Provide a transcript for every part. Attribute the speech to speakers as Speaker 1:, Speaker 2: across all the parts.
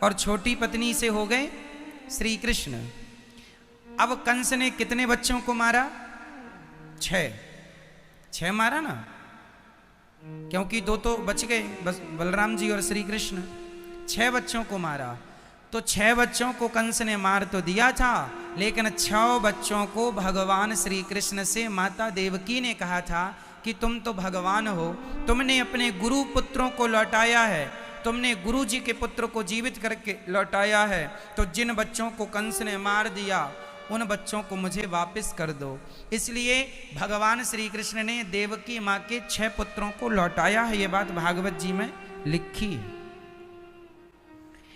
Speaker 1: और छोटी पत्नी से हो गए श्री कृष्ण। अब कंस ने कितने बच्चों को मारा? 6 मारा ना, क्योंकि 2 तो बच गए, बस बलराम जी और श्री कृष्ण। 6 बच्चों को मारा। तो 6 बच्चों को कंस ने मार तो दिया था, लेकिन 6 बच्चों को भगवान श्री कृष्ण से माता देवकी ने कहा था कि तुम तो भगवान हो, तुमने अपने गुरु पुत्रों को लौटाया है, तुमने गुरु जी के पुत्र को जीवित करके लौटाया है, तो जिन बच्चों को कंस ने मार दिया उन बच्चों को मुझे वापस कर दो। इसलिए भगवान श्री कृष्ण ने देवकी माँ के 6 पुत्रों को लौटाया है। ये बात भागवत जी में लिखी है।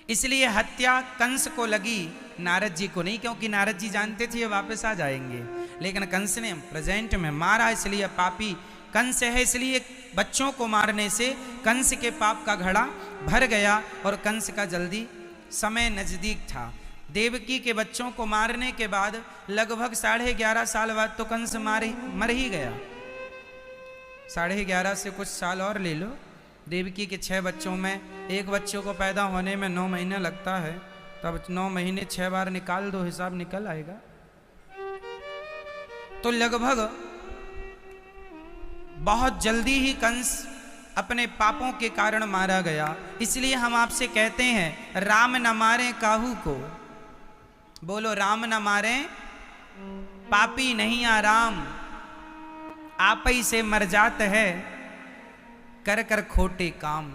Speaker 1: इसलिए हत्या कंस को लगी, नारद जी को नहीं, क्योंकि नारद जी जानते थे ये वापस आ जाएंगे, लेकिन कंस ने प्रेजेंट में मारा, इसलिए पापी कंस है। इसलिए बच्चों को मारने से कंस के पाप का घड़ा भर गया और कंस का जल्दी समय नजदीक था। देवकी के बच्चों को मारने के बाद लगभग 11.5 साल बाद तो कंस मर ही गया। 11.5 से कुछ साल और ले लो। देवकी के 6 बच्चों में एक बच्चों को पैदा होने में 9 महीने लगता है, तब 9 महीने 6 बार निकाल दो, हिसाब निकल आएगा। तो लगभग बहुत जल्दी ही कंस अपने पापों के कारण मारा गया। इसलिए हम आपसे कहते हैं, राम न मारे काहू को। बोलो, राम न मारे पापी नहीं आराम, आप ही से मर जात है कर कर खोटे काम।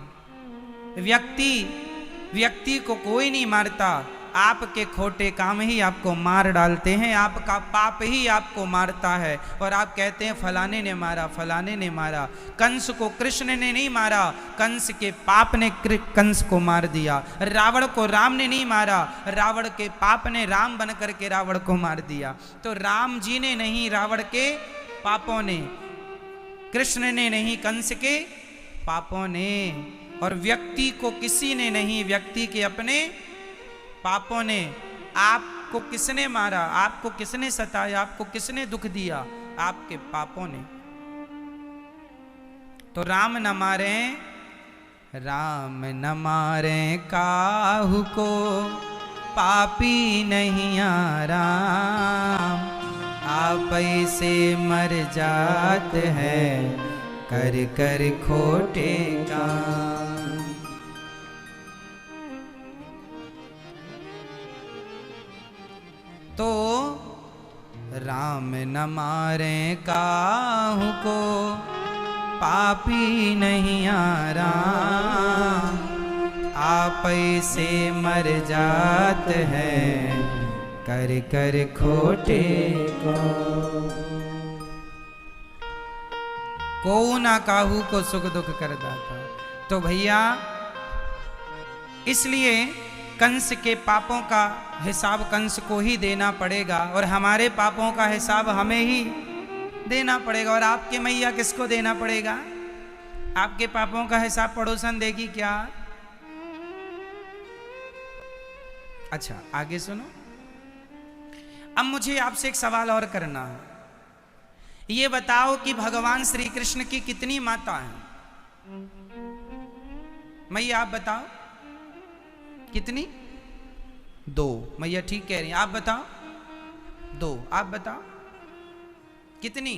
Speaker 1: व्यक्ति को कोई नहीं मारता, आपके खोटे काम ही आपको मार डालते हैं, आपका पाप ही आपको मारता है। और आप कहते हैं फलाने ने मारा, फलाने ने मारा। कंस को कृष्ण ने नहीं मारा, कंस के पाप ने कंस को मार दिया। रावण को राम ने नहीं मारा, रावण के पाप ने राम बन करके रावण को मार दिया। तो राम जी ने नहीं, रावण के पापों ने, कृष्ण ने नहीं, कंस के पापों ने। और व्यक्ति को किसी ने नहीं, व्यक्ति के अपने पापों ने। आपको किसने मारा, आपको किसने सताया, आपको किसने दुख दिया? आपके पापों ने। तो राम न मारे, राम न मारे काहू को, पापी नहीं आराम, आप ऐसे मर जात है कर कर खोटे काम। तो राम न मारे काहू को, पापी नहीं आराम, आप ऐसे मर जात है कर कर खोटे काम। को ना काहू को सुख दुख कर दाता। तो भैया, इसलिए कंस के पापों का हिसाब कंस को ही देना पड़ेगा, और हमारे पापों का हिसाब हमें ही देना पड़ेगा। और आपके मैया किसको देना पड़ेगा? आपके पापों का हिसाब पड़ोसन देगी क्या? अच्छा, आगे सुनो। अब मुझे आपसे एक सवाल और करना है। ये बताओ कि भगवान श्री कृष्ण की कितनी माता हैं? मैया आप बताओ, कितनी? 2। मैया ठीक कह रही हैं। आप बताओ 2। आप बताओ कितनी?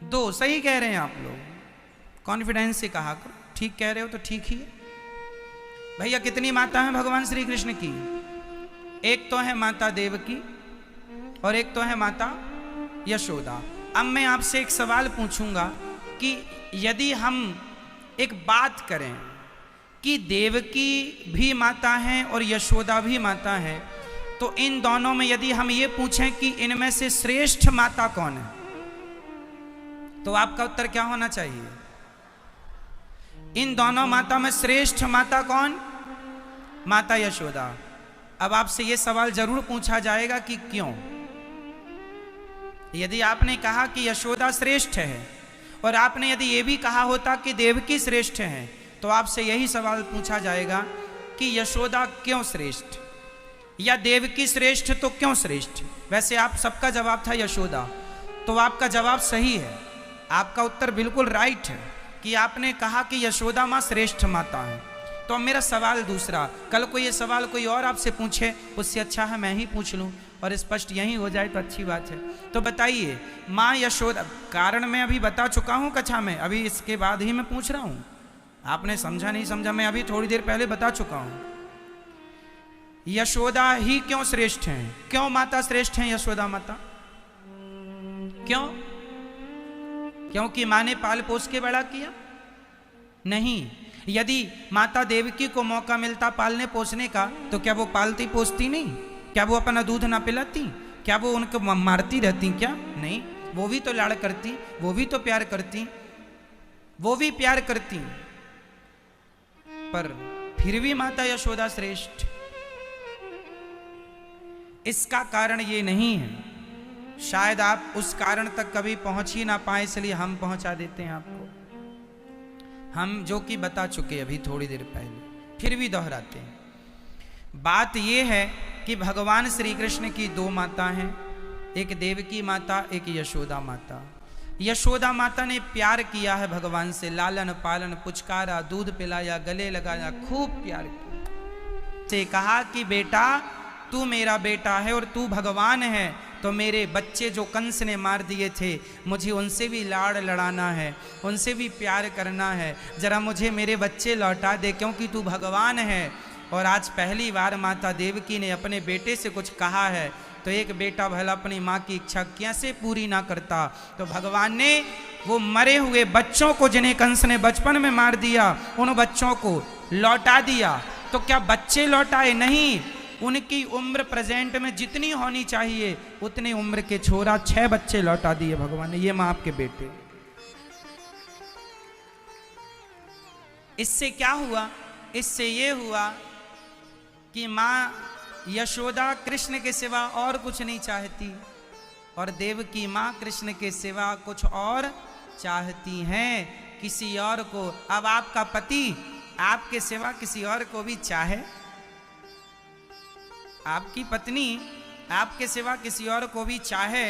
Speaker 1: 2 सही कह रहे हैं आप लोग, कॉन्फिडेंस से कहा करो। ठीक कह रहे हो तो ठीक ही है। भैया कितनी माता हैं भगवान श्री कृष्ण की? एक तो है माता देवकी और एक तो है माता यशोदा। अब मैं आपसे एक सवाल पूछूंगा कि यदि हम एक बात करें कि देवकी भी माता हैं और यशोदा भी माता है, तो इन दोनों में यदि हम ये पूछें कि इनमें से श्रेष्ठ माता कौन है, तो आपका उत्तर क्या होना चाहिए? इन दोनों माता में श्रेष्ठ माता कौन? माता यशोदा। अब आपसे ये सवाल जरूर पूछा जाएगा कि क्यों? यदि आपने कहा कि यशोदा श्रेष्ठ है और आपने यदि ये भी कहा होता कि देवकी श्रेष्ठ है, तो आपसे यही सवाल पूछा जाएगा कि यशोदा क्यों श्रेष्ठ, या देवकी श्रेष्ठ तो क्यों श्रेष्ठ? वैसे आप सबका जवाब था यशोदा, तो आपका जवाब सही है, आपका उत्तर बिल्कुल राइट है कि आपने कहा कि यशोदा माँ श्रेष्ठ माता है। तो अब मेरा सवाल दूसरा, कल को ये सवाल कोई और आपसे पूछे, उससे अच्छा है मैं ही पूछ लूं और स्पष्ट यही हो जाए तो अच्छी बात है। तो बताइए, माँ यशोदा, कारण मैं अभी बता चुका हूं कक्षा में, अभी इसके बाद ही मैं पूछ रहा हूं, आपने समझा नहीं समझा, मैं अभी थोड़ी देर पहले बता चुका हूं। यशोदा ही क्यों श्रेष्ठ हैं? क्यों माता श्रेष्ठ हैं यशोदा माता? क्यों? क्योंकि माँ ने पाल पोस के बड़ा किया? नहीं। यदि माता देवकी को मौका मिलता पालने पोसने का तो क्या वो पालती पोसती नहीं? क्या वो अपना दूध ना पिलाती? क्या वो उनको मारती रहती? क्या नहीं, वो भी तो लाड़ करती, वो भी तो प्यार करती, वो भी प्यार करती, पर फिर भी माता यशोदा श्रेष्ठ। इसका कारण ये नहीं है, शायद आप उस कारण तक कभी पहुंच ही ना पाए, इसलिए हम पहुंचा देते हैं आपको, हम जो कि बता चुके अभी थोड़ी देर पहले, फिर भी दोहराते हैं। बात यह है कि भगवान श्री कृष्ण की दो माता हैं, एक देवकी माता, एक यशोदा माता। यशोदा माता ने प्यार किया है भगवान से, लालन पालन, पुचकारा, दूध पिलाया, गले लगाया, खूब प्यार किया, से कहा कि बेटा तू मेरा बेटा है और तू भगवान है, तो मेरे बच्चे जो कंस ने मार दिए थे, मुझे उनसे भी लाड़ लड़ाना है, उनसे भी प्यार करना है, जरा मुझे मेरे बच्चे लौटा दे, क्योंकि तू भगवान है। और आज पहली बार माता देवकी ने अपने बेटे से कुछ कहा है, तो एक बेटा भला अपनी माँ की इच्छा कैसे पूरी ना करता, तो भगवान ने वो मरे हुए बच्चों को जिन्हें कंस ने बचपन में मार दिया, उन बच्चों को लौटा दिया। तो क्या बच्चे लौटाए? नहीं, उनकी उम्र प्रेजेंट में जितनी होनी चाहिए उतनी उम्र के छोरा 6 बच्चे लौटा दिए भगवान ने। ये मां आपके बेटे। इससे क्या हुआ? इससे ये हुआ कि मां यशोदा कृष्ण के सिवा और कुछ नहीं चाहती और देवकी मां कृष्ण के सिवा कुछ और चाहती हैं, किसी और को। अब आपका पति आपके सिवा किसी और को भी चाहे, आपकी पत्नी आपके सिवा किसी और को भी चाहे,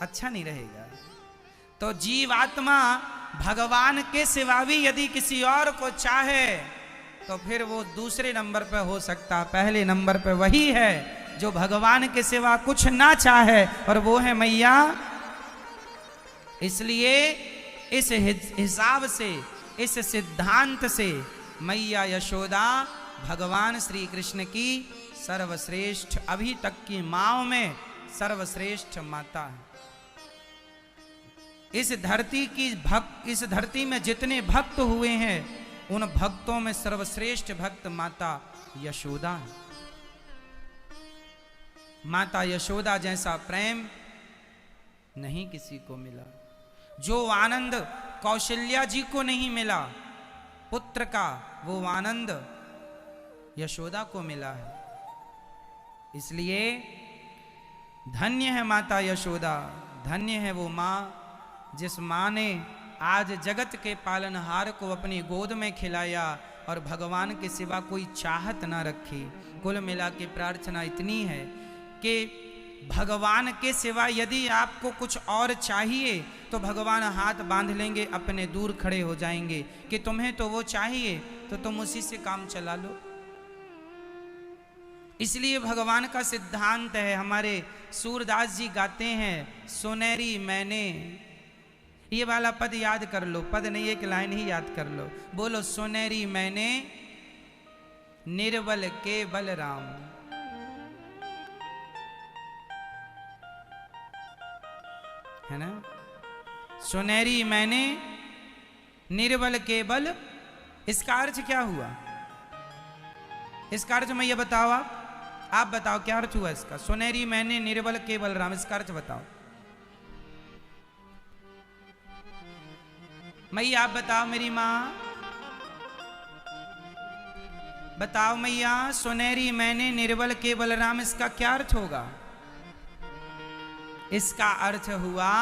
Speaker 1: अच्छा नहीं रहेगा। तो जीवात्मा भगवान के सिवा भी यदि किसी और को चाहे तो फिर वो दूसरे नंबर पे हो सकता, पहले नंबर पे वही है जो भगवान के सिवा कुछ ना चाहे, और वो है मैया। इसलिए इस हिसाब से, इस सिद्धांत से मैया यशोदा भगवान श्री कृष्ण की सर्वश्रेष्ठ, अभी तक की माओ में सर्वश्रेष्ठ माता है। इस धरती में जितने भक्त हुए हैं उन भक्तों में सर्वश्रेष्ठ भक्त माता यशोदा है। माता यशोदा जैसा प्रेम नहीं किसी को मिला, जो आनंद कौशल्या जी को नहीं मिला पुत्र का, वो आनंद यशोदा को मिला है। इसलिए धन्य है माता यशोदा, धन्य है वो माँ जिस माँ ने आज जगत के पालनहार को अपनी गोद में खिलाया और भगवान के सिवा कोई चाहत ना रखी। कुल मिला के प्रार्थना इतनी है कि भगवान के सिवा यदि आपको कुछ और चाहिए तो भगवान हाथ बांध लेंगे, अपने दूर खड़े हो जाएंगे कि तुम्हें तो वो चाहिए तो तुम उसी से काम चला लो। इसलिए भगवान का सिद्धांत है, हमारे सूरदास जी गाते हैं, सुनहरी मैंने, ये वाला पद याद कर लो, पद नहीं एक लाइन ही याद कर लो, बोलो सुनहरी मैंने निर्बल के बलराम। है ना? सुनहरी मैंने निर्बल के बल। इसका अर्थ क्या हुआ? इसका अर्थ मैं ये बताओ, आप बताओ क्या अर्थ हुआ इसका? सुनहरी मैंने निर्बल के बलराम, इसका अर्थ बताओ। मैया आप बताओ, मेरी माँ बताओ मैया, सुनहरी मैंने निर्बल के बलराम, इसका क्या अर्थ होगा? इसका अर्थ हुआ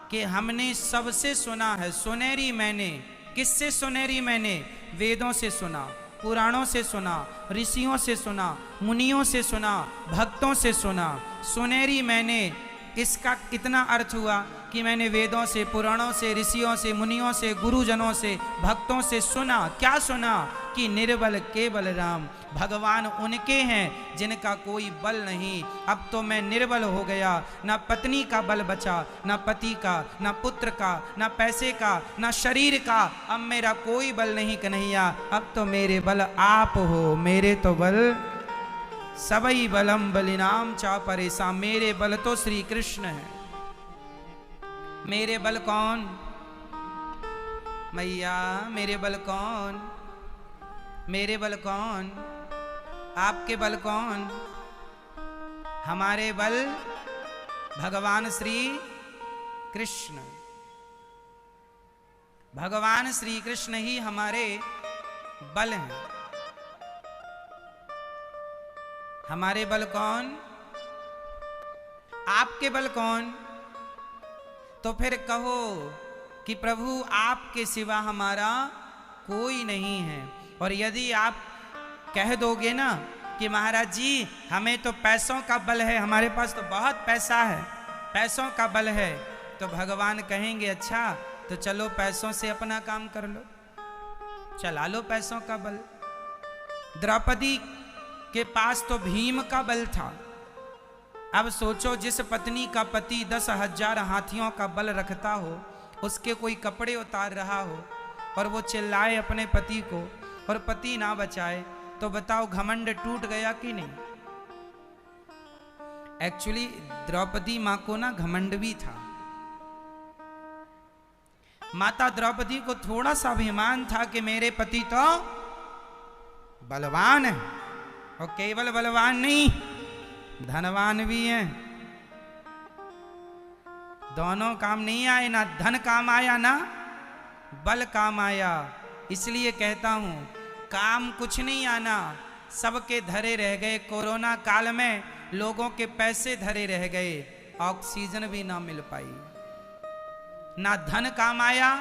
Speaker 1: कि हमने सबसे सुना है सुनहरी मैंने। किससे सुनहरी मैंने? वेदों से सुना, पुराणों से सुना, ऋषियों से सुना, मुनियों से सुना, भक्तों से सुना। सुनहरी मैंने इसका इतना अर्थ हुआ कि मैंने वेदों से, पुराणों से, ऋषियों से, मुनियों से, गुरुजनों से, भक्तों से सुना। क्या सुना? कि निर्बल केवल राम, भगवान उनके हैं जिनका कोई बल नहीं। अब तो मैं निर्बल हो गया, ना पत्नी का बल बचा, ना पति का, ना पुत्र का, ना पैसे का, ना शरीर का। अब मेरा कोई बल नहीं कन्हैया, अब तो मेरे बल आप हो। मेरे तो बल सबई बलम बलिनाम चा परेसा, मेरे बल तो श्री कृष्ण है। मेरे बल कौन? मैया मेरे बल कौन? मेरे बल कौन? आपके बल कौन? हमारे बल भगवान श्री कृष्ण। भगवान श्री कृष्ण ही हमारे बल हैं। हमारे बल कौन? आपके बल कौन? तो फिर कहो कि प्रभु आपके सिवा हमारा कोई नहीं है। और यदि आप कह दोगे ना कि महाराज जी हमें तो पैसों का बल है, हमारे पास तो बहुत पैसा है, पैसों का बल है, तो भगवान कहेंगे अच्छा तो चलो पैसों से अपना काम कर लो, चला लो पैसों का बल। द्रौपदी के पास तो भीम का बल था। अब सोचो जिस पत्नी का पति 10,000 हाथियों का बल रखता हो, उसके कोई कपड़े उतार रहा हो और वो चिल्लाए अपने पति को और पति ना बचाए, तो बताओ घमंड टूट गया कि नहीं? एक्चुअली द्रौपदी मां को ना घमंड भी था। माता द्रौपदी को थोड़ा सा अभिमान था कि मेरे पति तो बलवान है, और केवल बलवान नहीं धनवान भी हैं। दोनों काम नहीं आए, ना धन काम आया ना बल काम आया। इसलिए कहता हूं काम कुछ नहीं आना, सबके धरे रह गए। कोरोना काल में लोगों के पैसे धरे रह गए, ऑक्सीजन भी ना मिल पाई। ना धन काम आया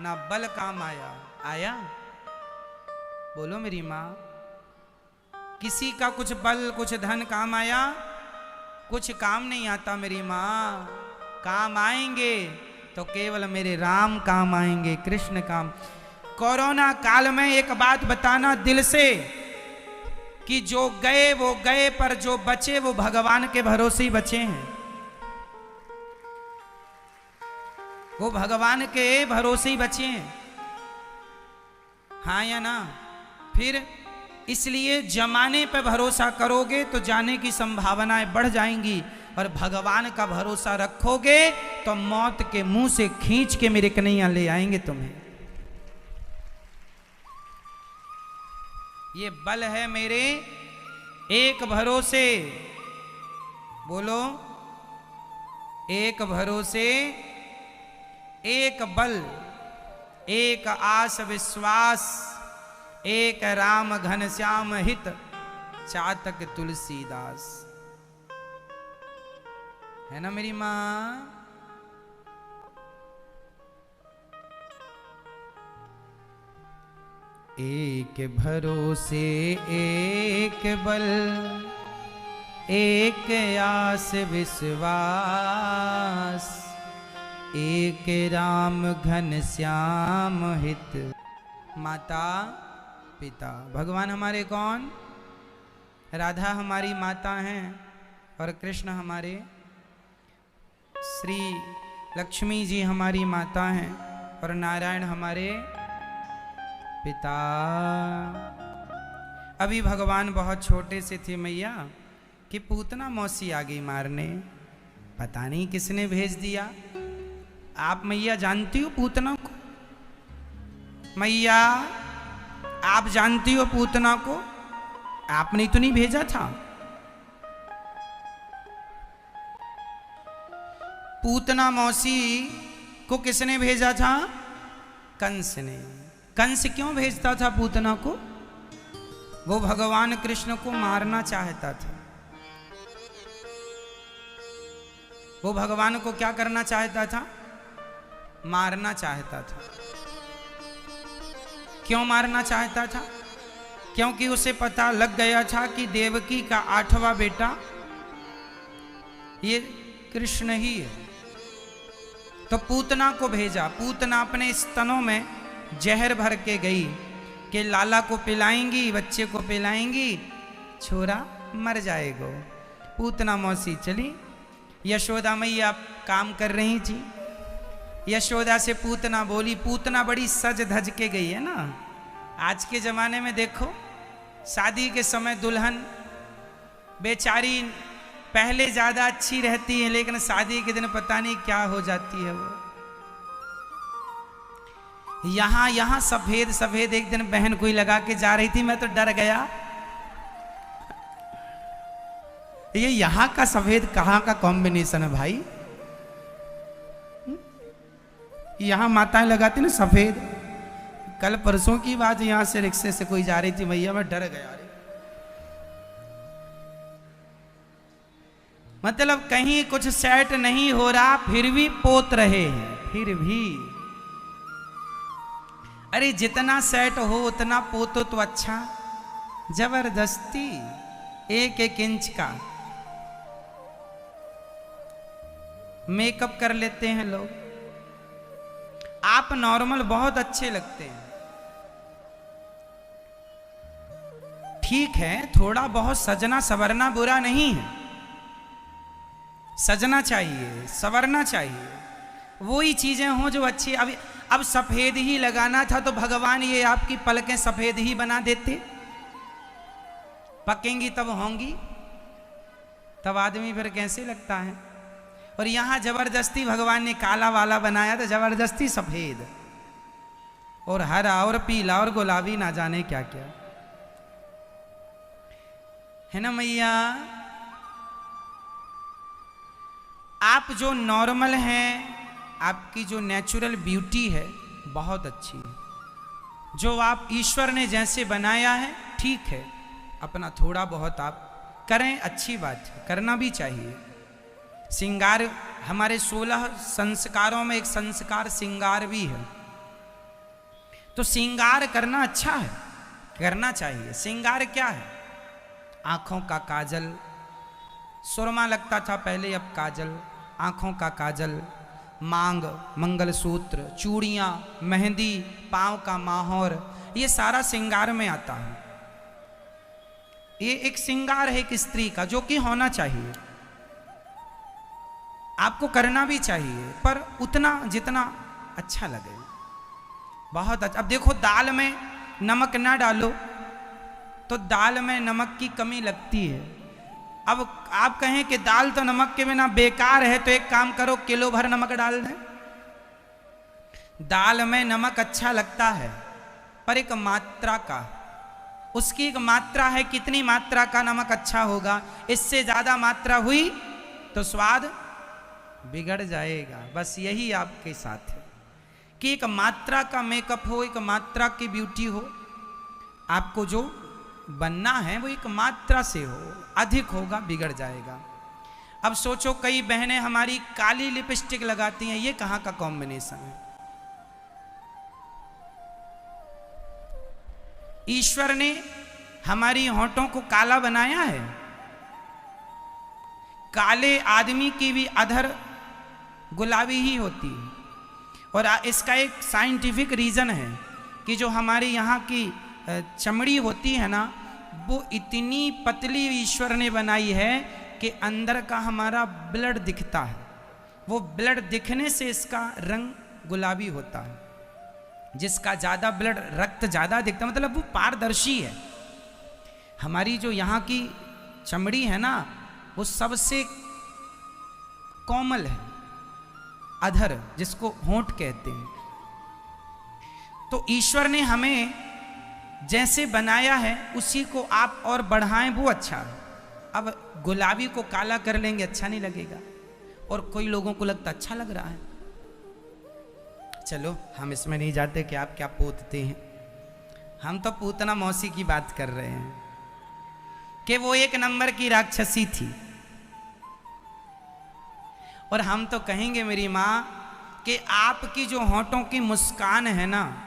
Speaker 1: ना बल काम आया। आया? बोलो मेरी मां, किसी का कुछ बल कुछ धन काम आया? कुछ काम नहीं आता मेरी मां। काम आएंगे तो केवल मेरे राम काम आएंगे, कृष्ण काम। कोरोना काल में एक बात बताना दिल से कि जो गए वो गए, पर जो बचे वो भगवान के भरोसे ही बचे हैं। वो भगवान के भरोसे ही बचे हैं। हाँ या ना? फिर इसलिए जमाने पर भरोसा करोगे तो जाने की संभावनाएं बढ़ जाएंगी, और भगवान का भरोसा रखोगे तो मौत के मुंह से खींच के मेरे कन्हैया ले आएंगे तुम्हें। ये बल है मेरे एक भरोसे। बोलो, एक भरोसे, एक बल, एक आस विश्वास, एक राम घनश्याम हित, चातक तुलसीदास। है ना मेरी मां? एक भरोसे एक बल, एक आस विश्वास, एक राम घनश्याम हित। माता पिता, भगवान हमारे कौन? राधा हमारी माता हैं और कृष्ण हमारे, श्री लक्ष्मी जी हमारी माता हैं और नारायण हमारे पिता। अभी भगवान बहुत छोटे से थे मैया कि पूतना मौसी आ गई मारने। पता नहीं किसने भेज दिया। आप मैया जानती हो पूतना को? मैया आप जानती हो पूतना को? आपने तो नहीं भेजा था। पूतना मौसी को किसने भेजा था? कंस ने। कंस क्यों भेजता था पूतना को? वो भगवान कृष्ण को मारना चाहता था। वो भगवान को क्या करना चाहता था? मारना चाहता था। क्यों मारना चाहता था? क्योंकि उसे पता लग गया था कि देवकी का 8वां बेटा ये कृष्ण ही है। तो पूतना को भेजा, पूतना अपने स्तनों में जहर भर के गई कि लाला को पिलाएंगी, बच्चे को पिलाएंगी, छोरा मर जाएगा। पूतना मौसी चली, यशोदा मैया काम कर रही थी। यशोदा से पूतना बोली, पूतना बड़ी सज धज के गई है ना। आज के जमाने में देखो, शादी के समय दुल्हन बेचारी पहले ज्यादा अच्छी रहती है, लेकिन शादी के दिन पता नहीं क्या हो जाती है वो। यहां सफेद सफेद एक दिन बहन कोई लगा के जा रही थी, मैं तो डर गया। ये यहां का सफेद कहां का कॉम्बिनेशन है भाई। यहां माताएं लगाती ना सफेद। कल परसों की बात, यहां से रिक्शे से कोई जा रही थी, भैया मैं डर गया। मतलब कहीं कुछ सेट नहीं हो रहा, फिर भी पोत रहे हैं, फिर भी। अरे जितना सेट हो उतना पोतो तो अच्छा। जबरदस्ती एक एक इंच का मेकअप कर लेते हैं लोग। आप नॉर्मल बहुत अच्छे लगते हैं, ठीक है, थोड़ा बहुत सजना सवरना बुरा नहीं है। सजना चाहिए, सवरना चाहिए, वही चीजें हों जो अच्छी। अब सफेद ही लगाना था तो भगवान ये आपकी पलकें सफेद ही बना देते। पकेंगी तब होंगी, तब आदमी फिर कैसे लगता है। और यहां जबरदस्ती भगवान ने काला वाला बनाया था, जबरदस्ती सफेद और हरा और पीला और गुलाबी, ना जाने क्या क्या है ना मैया। आप जो नॉर्मल हैं, आपकी जो नेचुरल ब्यूटी है बहुत अच्छी है। जो आप ईश्वर ने जैसे बनाया है ठीक है, अपना थोड़ा बहुत आप करें, अच्छी बात है, करना भी चाहिए। श्रृंगार हमारे 16 संस्कारों में एक संस्कार श्रृंगार भी है, तो श्रृंगार करना अच्छा है, करना चाहिए। श्रृंगार क्या है? आंखों का काजल, सुरमा लगता था पहले, अब काजल, आंखों का काजल, मांग, मंगलसूत्र, चूड़ियां, मेहंदी, पांव का माहौर, ये सारा श्रृंगार में आता है। ये एक श्रृंगार है एक स्त्री का, जो कि होना चाहिए, आपको करना भी चाहिए, पर उतना जितना अच्छा लगे, बहुत अच्छा। अब देखो, दाल में नमक ना डालो तो दाल में नमक की कमी लगती है। अब आप कहें कि दाल तो नमक के बिना बेकार है, तो एक काम करो, किलो भर नमक डाल दें। दाल में नमक अच्छा लगता है, पर एक मात्रा का, उसकी एक मात्रा है, कितनी मात्रा का नमक अच्छा होगा। इससे ज्यादा मात्रा हुई तो स्वाद बिगड़ जाएगा। बस यही आपके साथ है कि एक मात्रा का मेकअप हो, एक मात्रा की ब्यूटी हो। आपको जो बनना है वो एक मात्रा से हो, अधिक होगा बिगड़ जाएगा। अब सोचो, कई बहनें हमारी काली लिपस्टिक लगाती हैं, ये कहां का कॉम्बिनेशन है। ईश्वर ने हमारी होंठों को काला बनाया है। काले आदमी की भी अधर गुलाबी ही होती है, और इसका एक साइंटिफिक रीजन है कि जो हमारी यहाँ की चमड़ी होती है ना, वो इतनी पतली ईश्वर ने बनाई है कि अंदर का हमारा ब्लड दिखता है। वो ब्लड दिखने से इसका रंग गुलाबी होता है। जिसका ज़्यादा ब्लड, रक्त ज़्यादा दिखता है, मतलब वो पारदर्शी है। हमारी जो यहाँ की चमड़ी है ना, वो सबसे कोमल है, अधर, जिसको होंठ कहते हैं। तो ईश्वर ने हमें जैसे बनाया है उसी को आप और बढ़ाएं, वो अच्छा है। अब गुलाबी को काला कर लेंगे, अच्छा नहीं लगेगा, और कोई लोगों को लगता अच्छा लग रहा है। चलो, हम इसमें नहीं जाते कि आप क्या पोतते हैं, हम तो पूतना मौसी की बात कर रहे हैं कि वो एक नंबर की राक्षसी थी। और हम तो कहेंगे मेरी माँ कि आपकी जो होंठों की मुस्कान है ना,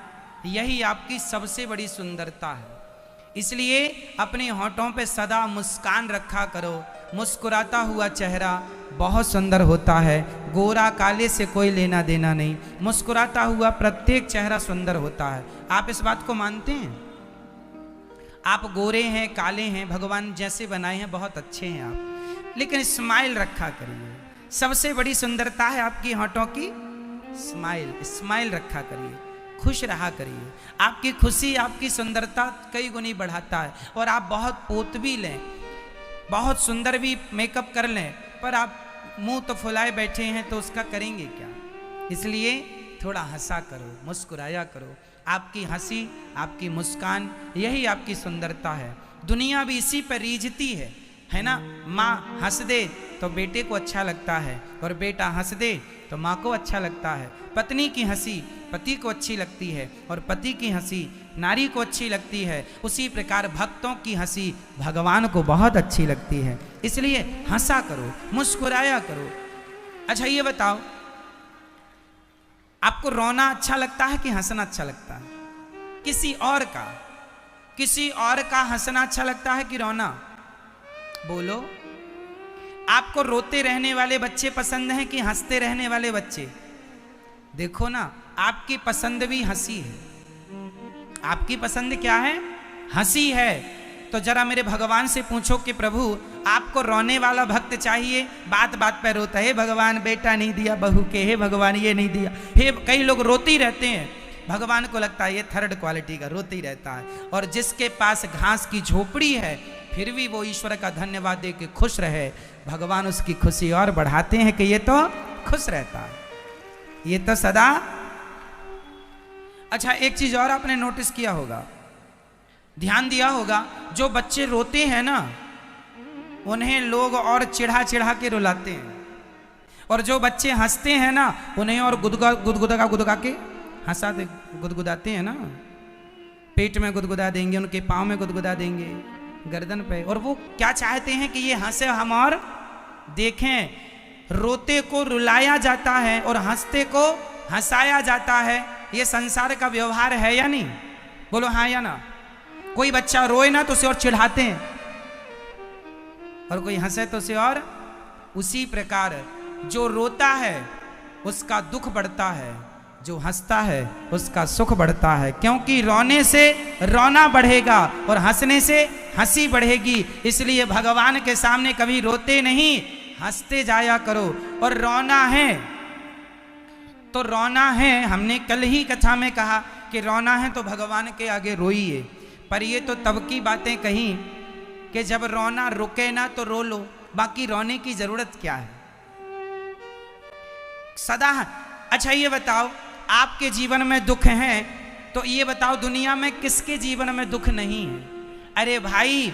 Speaker 1: यही आपकी सबसे बड़ी सुंदरता है। इसलिए अपने होठों पे सदा मुस्कान रखा करो। मुस्कुराता हुआ चेहरा बहुत सुंदर होता है, गोरा काले से कोई लेना देना नहीं, मुस्कुराता हुआ प्रत्येक चेहरा सुंदर होता है। आप इस बात को मानते हैं? आप गोरे हैं, काले हैं, भगवान जैसे बनाए हैं बहुत अच्छे हैं आप, लेकिन स्माइल रखा करिए। सबसे बड़ी सुंदरता है आपकी होठों की स्माइल। स्माइल रखा करिए, खुश रहा करिए। आपकी खुशी आपकी सुंदरता कई गुनी बढ़ाता है। और आप बहुत पोत भी लें, बहुत सुंदर भी मेकअप कर लें, पर आप मुंह तो फुलाए बैठे हैं तो उसका करेंगे क्या? इसलिए थोड़ा हंसा करो, मुस्कुराया करो। आपकी हंसी, आपकी मुस्कान, यही आपकी सुंदरता है। दुनिया भी इसी पर रीझती है ना? माँ हंस दे तो बेटे को अच्छा लगता है, और बेटा हंस दे तो माँ को अच्छा लगता है। पत्नी की हंसी पति को अच्छी लगती है, और पति की हंसी नारी को अच्छी लगती है। उसी प्रकार भक्तों की हंसी भगवान को बहुत अच्छी लगती है। इसलिए हंसा करो, मुस्कुराया करो। अच्छा ये बताओ, आपको रोना अच्छा लगता है कि हंसना अच्छा लगता है? किसी और का हंसना अच्छा लगता है कि रोना? बोलो। आपको रोते रहने वाले बच्चे पसंद हैं कि हंसते रहने वाले बच्चे? देखो ना, आपकी पसंद भी हंसी है। आपकी पसंद क्या है? हंसी है। तो जरा मेरे भगवान से पूछो कि प्रभु आपको रोने वाला भक्त चाहिए, बात बात पे रोता है, भगवान बेटा नहीं दिया बहू के, हे भगवान ये नहीं दिया, हे। कई लोग रोते ही रहते हैं, भगवान को लगता है ये थर्ड क्वालिटी का रोते ही रहता है। और जिसके पास घास की झोपड़ी है फिर भी वो ईश्वर का धन्यवाद दे के खुश रहे, भगवान उसकी खुशी और बढ़ाते हैं कि ये तो खुश रहता है, ये तो सदा। अच्छा एक चीज और आपने नोटिस किया होगा, ध्यान दिया होगा, जो बच्चे रोते हैं ना उन्हें लोग और चिढ़ा चिढ़ा के रुलाते हैं, और जो बच्चे हंसते हैं ना उन्हें और गुदगुदा के हंसाते, गुदगुदाते हैं ना। पेट में गुदगुदा देंगे, उनके पाँव में गुदगुदा देंगे, गर्दन पे। और वो क्या चाहते हैं कि ये हंसे हम और देखें। रोते को रुलाया जाता है और हंसते को हंसाया जाता है। ये संसार का व्यवहार है या नहीं? बोलो हाँ या ना। कोई बच्चा रोए ना तो उसे और चिढ़ाते हैं, और कोई हंसे तो उसे और। उसी प्रकार जो रोता है उसका दुख बढ़ता है, जो हंसता है उसका सुख बढ़ता है। क्योंकि रोने से रोना बढ़ेगा और हंसने से हंसी बढ़ेगी। इसलिए भगवान के सामने कभी रोते नहीं, हंसते जाया करो। और रोना है तो रोना है, हमने कल ही कथा में कहा कि रोना है तो भगवान के आगे रोइए। पर ये तो तब की बातें कही कि जब रोना रुके ना तो रो लो, बाकी रोने की जरूरत क्या है? सदा। अच्छा ये बताओ, आपके जीवन में दुख है तो ये बताओ दुनिया में किसके जीवन में दुख नहीं है? अरे भाई,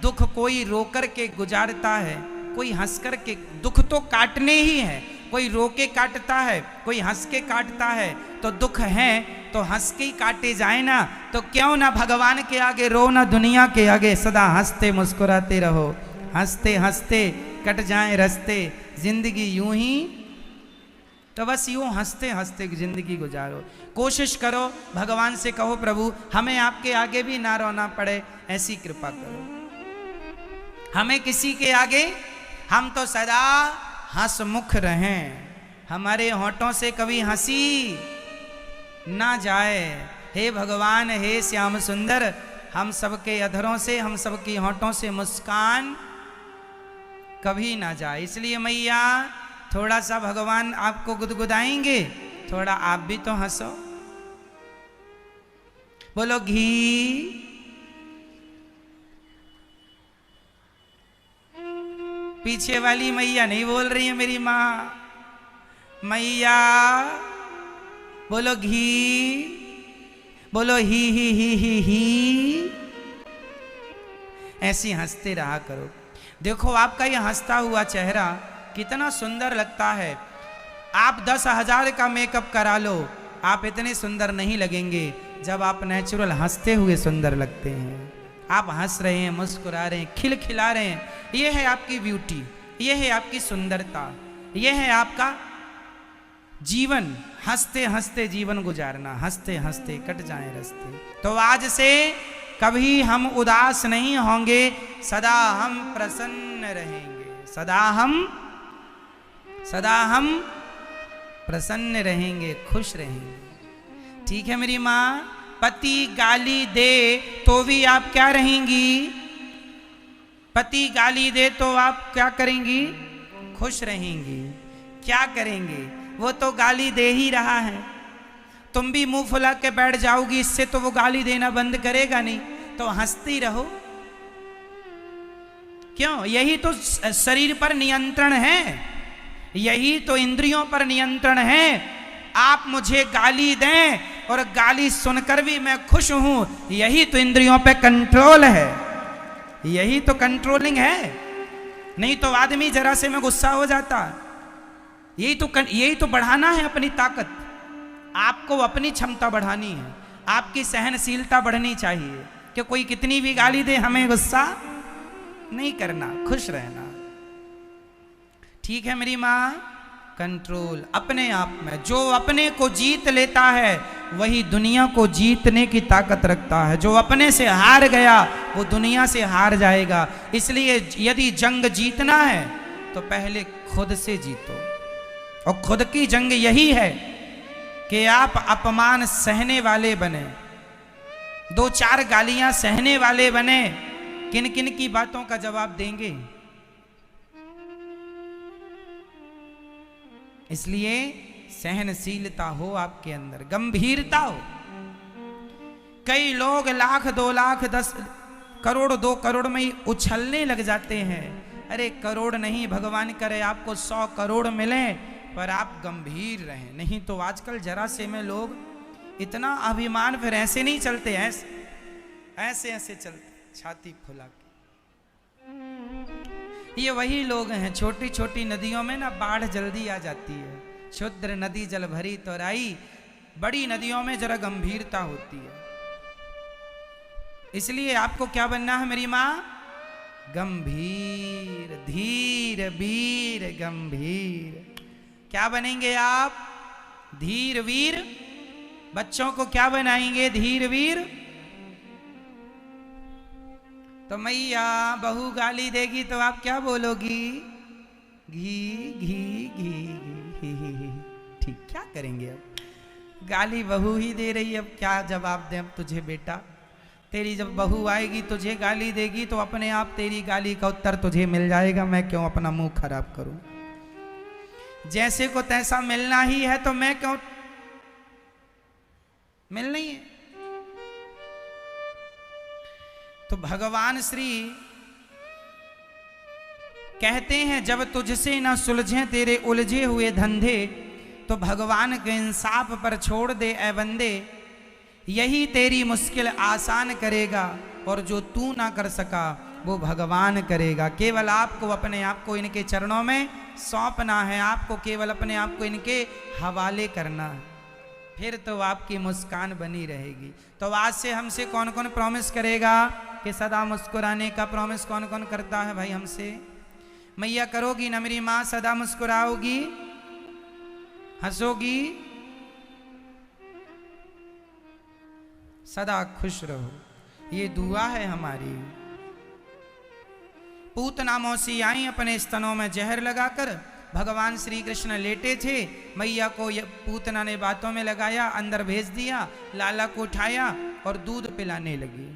Speaker 1: दुख कोई रोकर के गुजारता है, कोई हंस कर के। दुख तो काटने ही है, कोई रो के काटता है, कोई हंस के काटता है। तो दुख है तो हंस के ही काटे जाए ना। तो क्यों ना भगवान के आगे रो, ना दुनिया के आगे। सदा हंसते मुस्कुराते रहो, हंसते हंसते कट जाए रस्ते, जिंदगी यूं ही। तो बस यूं हंसते हंसते जिंदगी गुजारो। कोशिश करो, भगवान से कहो प्रभु हमें आपके आगे भी ना रोना पड़े, ऐसी कृपा करो। हमें किसी के आगे, हम तो सदा हंसमुख रहें, हमारे होठों से कभी हंसी ना जाए। हे भगवान, हे श्याम सुंदर, हम सबके अधरों से, हम सबकी होठों से मुस्कान कभी ना जाए। इसलिए मैया थोड़ा सा भगवान आपको गुदगुदाएंगे, थोड़ा आप भी तो हंसो। बोलो घी। पीछे वाली मैया नहीं बोल रही है, मेरी माँ मैया। बोलो घी। बोलो ही ही। ऐसी हंसते रहा करो। देखो आपका ये हंसता हुआ चेहरा कितना सुंदर लगता है। आप 10,000 का मेकअप करा लो, आप इतने सुंदर नहीं लगेंगे जब आप नेचुरल हंसते हुए सुंदर लगते हैं। आप हंस रहे हैं, मुस्कुरा रहे हैं, खिलखिला रहे हैं। ये है आपकी ब्यूटी, ये है आपकी सुंदरता, ये है आपका जीवन। हंसते हंसते जीवन गुजारना, हंसते हंसते कट जाए रास्ते। तो आज से कभी हम उदास नहीं होंगे, सदा हम प्रसन्न रहेंगे, सदा हम प्रसन्न रहेंगे, खुश रहेंगे। ठीक है मेरी माँ, पति गाली दे तो भी आप क्या रहेंगी? पति गाली दे तो आप क्या करेंगी? खुश रहेंगी। क्या करेंगे? वो तो गाली दे ही रहा है, तुम भी मुंह फुला के बैठ जाओगी, इससे तो वो गाली देना बंद करेगा नहीं, तो हंसती रहो। क्यों? यही तो शरीर पर नियंत्रण है, यही तो इंद्रियों पर नियंत्रण है। आप मुझे गाली दें और गाली सुनकर भी मैं खुश हूं, यही तो इंद्रियों पे कंट्रोल है, यही तो कंट्रोलिंग है। नहीं तो आदमी जरा से में गुस्सा हो जाता। यही तो बढ़ाना है अपनी ताकत। आपको अपनी क्षमता बढ़ानी है, आपकी सहनशीलता बढ़नी चाहिए कि कोई कितनी भी गाली दे हमें गुस्सा नहीं करना, खुश रहना। ठीक है मेरी माँ, कंट्रोल अपने आप में। जो अपने को जीत लेता है वही दुनिया को जीतने की ताकत रखता है। जो अपने से हार गया वो दुनिया से हार जाएगा। इसलिए यदि जंग जीतना है तो पहले खुद से जीतो, और खुद की जंग यही है कि आप अपमान सहने वाले बने, 2-4 गालियां सहने वाले बने। किन किन की बातों का जवाब देंगे? इसलिए सहनशीलता हो आपके अंदर, गंभीरता हो। कई लोग 1,00,000, 2,00,000, 10 करोड़, 2 करोड़ में ही उछलने लग जाते हैं। अरे करोड़ नहीं, भगवान करे आपको 100 करोड़ मिले, पर आप गंभीर रहें। नहीं तो आजकल जरा से में लोग इतना अभिमान, फिर ऐसे नहीं चलते, ऐसे चलते छाती फुला के। ये वही लोग हैं, छोटी छोटी नदियों में ना बाढ़ जल्दी आ जाती है। क्षुद्र नदी जल भरी तोराई, बड़ी नदियों में जरा गंभीरता होती है। इसलिए आपको क्या बनना है मेरी माँ? गंभीर, धीर, वीर, गंभीर। क्या बनेंगे आप? धीर वीर। बच्चों को क्या बनाएंगे? धीर वीर। तो मैया बहू गाली देगी तो आप क्या बोलोगी? घी घी घी घी घी। ठीक, क्या करेंगे अब? गाली बहू ही दे रही है, अब क्या जवाब दें अब तुझे बेटा? तेरी जब बहू आएगी तुझे गाली देगी तो अपने आप तेरी गाली का उत्तर तुझे मिल जाएगा। मैं क्यों अपना मुंह खराब करूं? जैसे को तैसा मिलना ही है तो मैं क्यों? मिलना ही है। तो भगवान श्री कहते हैं, जब तुझसे ना सुलझे तेरे उलझे हुए धंधे, तो भगवान के इंसाफ पर छोड़ दे ऐ बंदे। यही तेरी मुश्किल आसान करेगा, और जो तू ना कर सका वो भगवान करेगा। केवल आपको अपने आप को इनके चरणों में सौंपना है, आपको केवल अपने आप को इनके हवाले करना है, फिर तो आपकी मुस्कान बनी रहेगी। तो आज से हमसे कौन कौन प्रॉमिस करेगा कि सदा मुस्कुराने का प्रॉमिस कौन कौन करता है भाई हमसे? मैया करोगी ना मेरी माँ? सदा मुस्कुराओगी, हंसोगी, सदा खुश रहो, ये दुआ है हमारी। पूतना मौसी आई अपने स्तनों में जहर लगाकर, भगवान श्री कृष्ण लेटे थे, मैया को पूतना ने बातों में लगाया, अंदर भेज दिया, लाला को उठाया और दूध पिलाने लगी।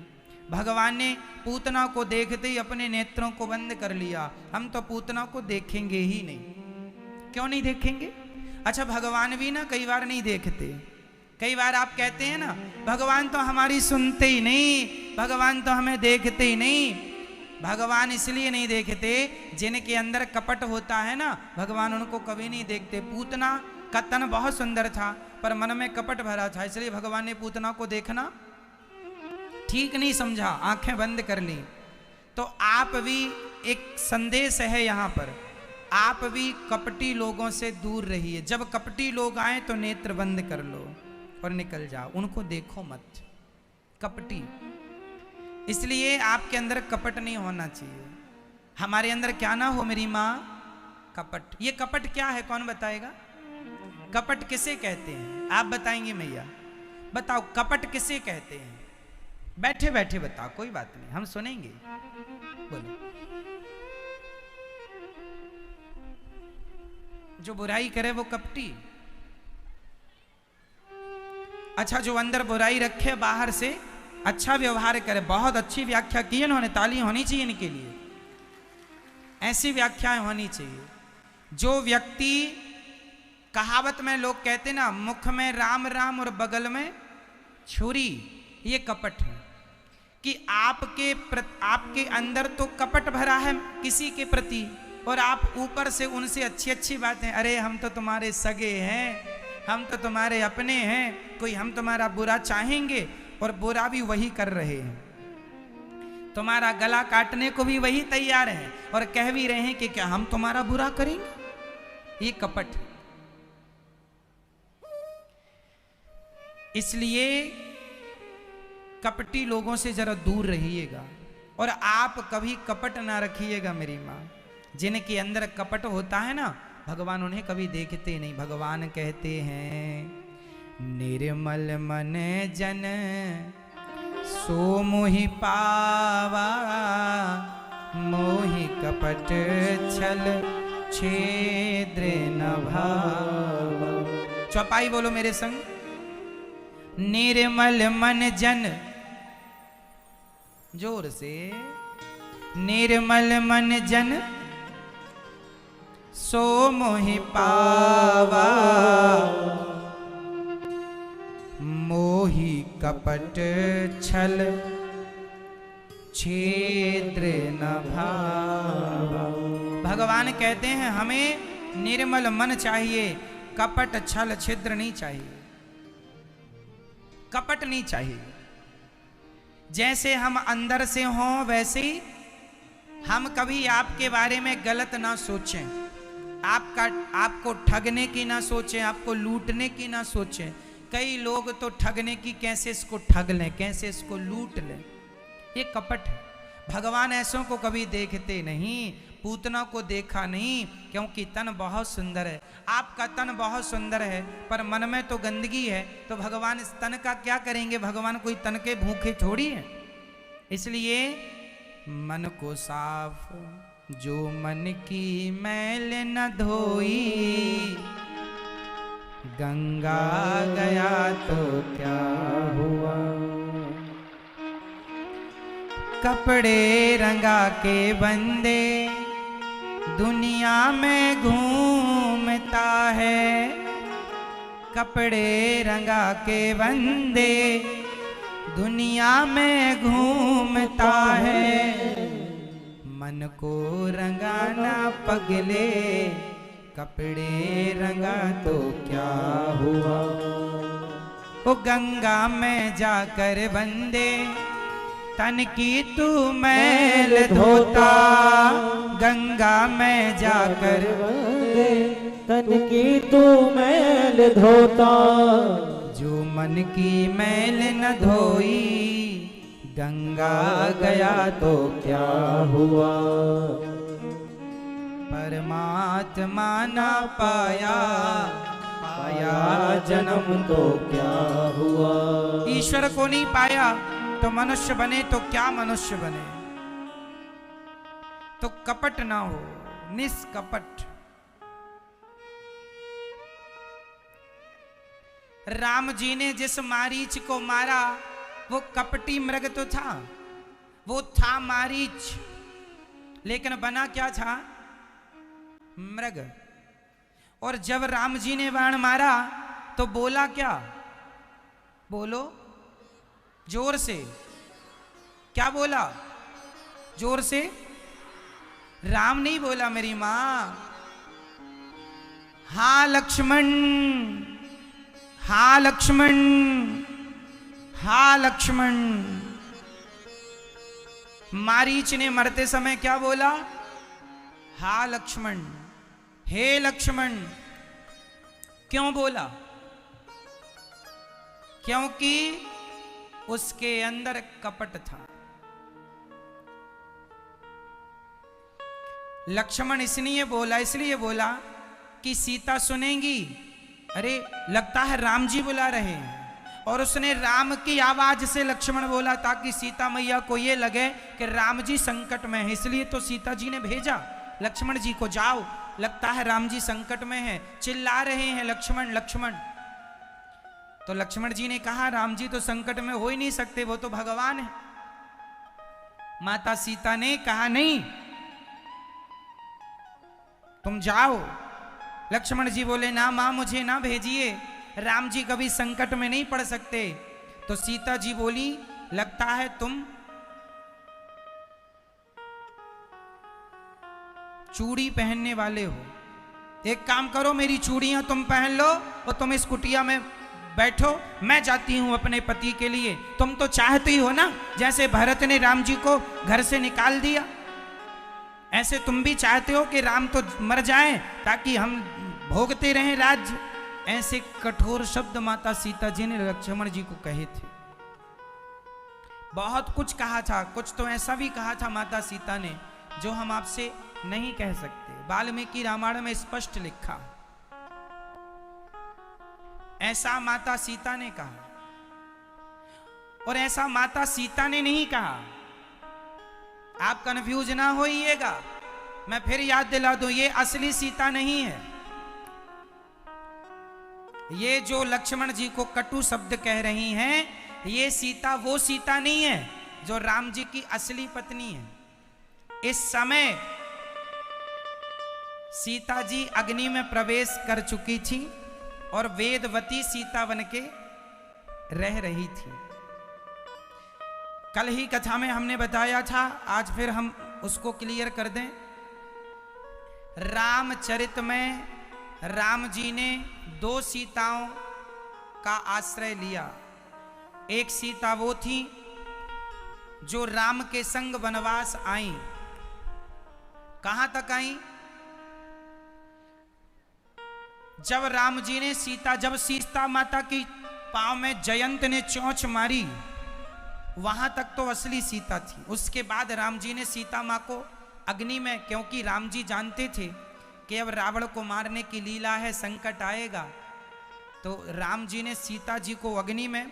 Speaker 1: भगवान ने पूतना को देखते ही अपने नेत्रों को बंद कर लिया। हम तो पूतना को देखेंगे ही नहीं। क्यों नहीं देखेंगे? अच्छा, भगवान भी ना कई बार नहीं देखते। कई बार आप कहते हैं ना, भगवान तो हमारी सुनते ही नहीं, भगवान तो हमें देखते ही नहीं। भगवान इसलिए नहीं देखते, जिनके अंदर कपट होता है ना, भगवान उनको कभी नहीं देखते। पूतना का तन बहुत सुंदर था पर मन में कपट भरा था, इसलिए भगवान ने पूतना को देखना ठीक नहीं समझा, आंखें बंद कर ली। तो आप भी, एक संदेश है यहाँ पर, आप भी कपटी लोगों से दूर रहिए। जब कपटी लोग आए तो नेत्र बंद कर लो और निकल जाओ, उनको देखो मत। कपटी, इसलिए आपके अंदर कपट नहीं होना चाहिए। हमारे अंदर क्या ना हो मेरी माँ? कपट। ये कपट क्या है, कौन बताएगा? कपट किसे कहते हैं? आप बताएंगे मैया? बताओ, कपट किसे कहते हैं? बैठे बैठे बताओ, कोई बात नहीं, हम सुनेंगे। बोलो। जो बुराई करे वो कपटी। अच्छा, जो अंदर बुराई रखे बाहर से अच्छा व्यवहार करे। बहुत अच्छी व्याख्या की है इन्होंने, ताली होनी चाहिए इनके लिए। ऐसी व्याख्याएं होनी चाहिए। जो व्यक्ति, कहावत में लोग कहते ना, मुख में राम राम और बगल में छुरी, ये कपट है। कि आपके अंदर तो कपट भरा है किसी के प्रति, और आप ऊपर से उनसे अच्छी अच्छी बातें, अरे हम तो तुम्हारे सगे हैं, हम तो तुम्हारे अपने हैं, कोई हम तुम्हारा बुरा चाहेंगे, और बुरा भी वही कर रहे हैं। तुम्हारा गला काटने को भी वही तैयार है, और कह भी रहे हैं कि क्या हम तुम्हारा बुरा करेंगे। ये कपट है। इसलिए कपटी लोगों से जरा दूर रहिएगा, और आप कभी कपट ना रखिएगा मेरी माँ। जिनके अंदर कपट होता है ना, भगवान उन्हें कभी देखते नहीं। भगवान कहते हैं निर्मल मन जन सो मोहि पावा, मोहि कपट छल छेद्र न भावा। चौपाई बोलो मेरे संग। निर्मल मन जन, जोर से, निर्मल मन जन सो मोहि पावा, मोहि कपट छल छेद्र न भावा। भगवान कहते हैं हमें निर्मल मन चाहिए, कपट छल छिद्र नहीं चाहिए, कपट नहीं चाहिए। जैसे हम अंदर से हों वैसे ही हम कभी आपके बारे में गलत ना सोचें, आपको ठगने की ना सोचें, आपको लूटने की ना सोचें। कई लोग तो ठगने की, कैसे इसको ठग लें, कैसे इसको लूट लें, ये कपट है। भगवान ऐसों को कभी देखते नहीं। पूतना को देखा नहीं, क्योंकि तन बहुत सुंदर है। आपका तन बहुत सुंदर है, पर मन में तो गंदगी है, तो भगवान इस तन का क्या करेंगे। भगवान कोई तन के भूखे थोड़ी है। इसलिए मन को साफ, जो मन की मैल न धोई, गंगा गया तो क्या हुआ। कपड़े रंगा के बंदे दुनिया में घूमता है, कपड़े रंगा के बंदे दुनिया में घूमता है। मन को रंगाना पगले, कपड़े रंगा तो क्या हुआ। ओ गंगा में जाकर बंदे तन की तू मैल धोता, गंगा में जाकर बंदे
Speaker 2: तन की तू मैल धोता।
Speaker 1: जो मन की मैल न धोई, गंगा गया तो क्या हुआ। परमात्मा ना पाया, पाया जन्म तो क्या हुआ। ईश्वर को नहीं पाया तो मनुष्य बने तो क्या मनुष्य बने। तो कपट ना हो, निष्कपट। राम जी ने जिस मारीच को मारा वो कपटी मृग तो था, वो था मारीच, लेकिन बना क्या था, मृग। और जब राम जी ने बाण मारा तो बोला क्या, बोलो जोर से, क्या बोला जोर से। राम नहीं बोला मेरी मां, हाँ लक्ष्मण, हाँ लक्ष्मण, हाँ लक्ष्मण। मारीच ने मरते समय क्या बोला, हाँ लक्ष्मण, हे लक्ष्मण। क्यों बोला, क्योंकि उसके अंदर कपट था। लक्ष्मण इसलिए बोला कि सीता सुनेंगी, अरे लगता है राम जी बुला रहे हैं। और उसने राम की आवाज से लक्ष्मण बोला ताकि सीता मैया को ये लगे कि राम जी संकट में है, इसलिए तो सीता जी ने भेजा लक्ष्मण जी को, जाओ लगता है राम जी संकट में है, चिल्ला रहे हैं लक्ष्मण लक्ष्मण। तो लक्ष्मण जी ने कहा राम जी तो संकट में हो ही नहीं सकते, वो तो भगवान है। माता सीता ने कहा नहीं तुम जाओ। लक्ष्मण जी बोले ना मां मुझे ना भेजिए, राम जी कभी संकट में नहीं पड़ सकते। तो सीता जी बोली लगता है तुम चूड़ी पहनने वाले हो, एक काम करो मेरी चूड़ियां तुम पहन लो और तुम इस कुटिया में बैठो, मैं जाती हूं अपने पति के लिए। तुम तो चाहते ही हो ना, जैसे भरत ने राम जी को घर से निकाल दिया, ऐसे तुम भी चाहते हो कि राम तो मर जाए ताकि हम भोगते रहें राज्य। ऐसे कठोर शब्द माता सीता जी ने लक्ष्मण जी को कहे थे। बहुत कुछ कहा था, कुछ तो ऐसा भी कहा था माता सीता ने जो हम आपसे नहीं कह सकते। वाल्मीकि रामायण में स्पष्ट लिखा, ऐसा माता सीता ने कहा। और ऐसा माता सीता ने नहीं कहा, आप कंफ्यूज ना होइएगा, मैं फिर याद दिला दूं, ये असली सीता नहीं है। ये जो लक्ष्मण जी को कटु शब्द कह रही हैं, ये सीता वो सीता नहीं है जो राम जी की असली पत्नी है। इस समय सीता जी अग्नि में प्रवेश कर चुकी थी और वेदवती सीता बन के रह रही थी। कल ही कथा में हमने बताया था, आज फिर हम उसको क्लियर कर दें। रामचरित में राम जी ने दो सीताओं का आश्रय लिया। एक सीता वो थी जो राम के संग वनवास आई। कहां तक आई? जब राम जी ने जब सीता माता की पांव में जयंत ने चोंच मारी, वहां तक तो असली सीता थी। उसके बाद राम जी ने सीता मां को अग्नि में, क्योंकि राम जी जानते थे कि अब रावण को मारने की लीला है, संकट आएगा, तो राम जी ने सीता जी को अग्नि में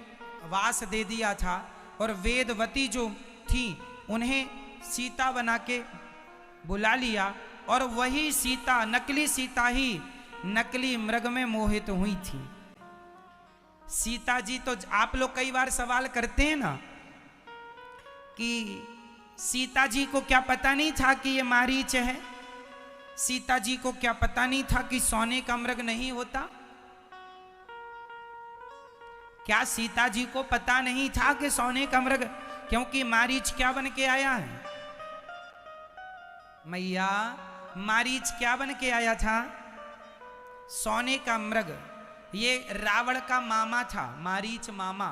Speaker 1: वास दे दिया था। और वेदवती जो थी उन्हें सीता बना के बुला लिया, और वही सीता, नकली सीता ही नकली मृग में मोहित हुई थी। सीता जी तो, आप लोग कई बार सवाल करते हैं ना कि सीता जी को क्या पता नहीं था कि ये मारीच है? सीता जी को क्या पता नहीं था कि सोने का मृग नहीं होता? क्या सीता जी को पता नहीं था कि सोने का मृग, क्योंकि मारीच क्या बन के आया है? मैया, मारीच क्या बन के आया था? सोने का मृग। ये रावण का मामा था, मारीच मामा।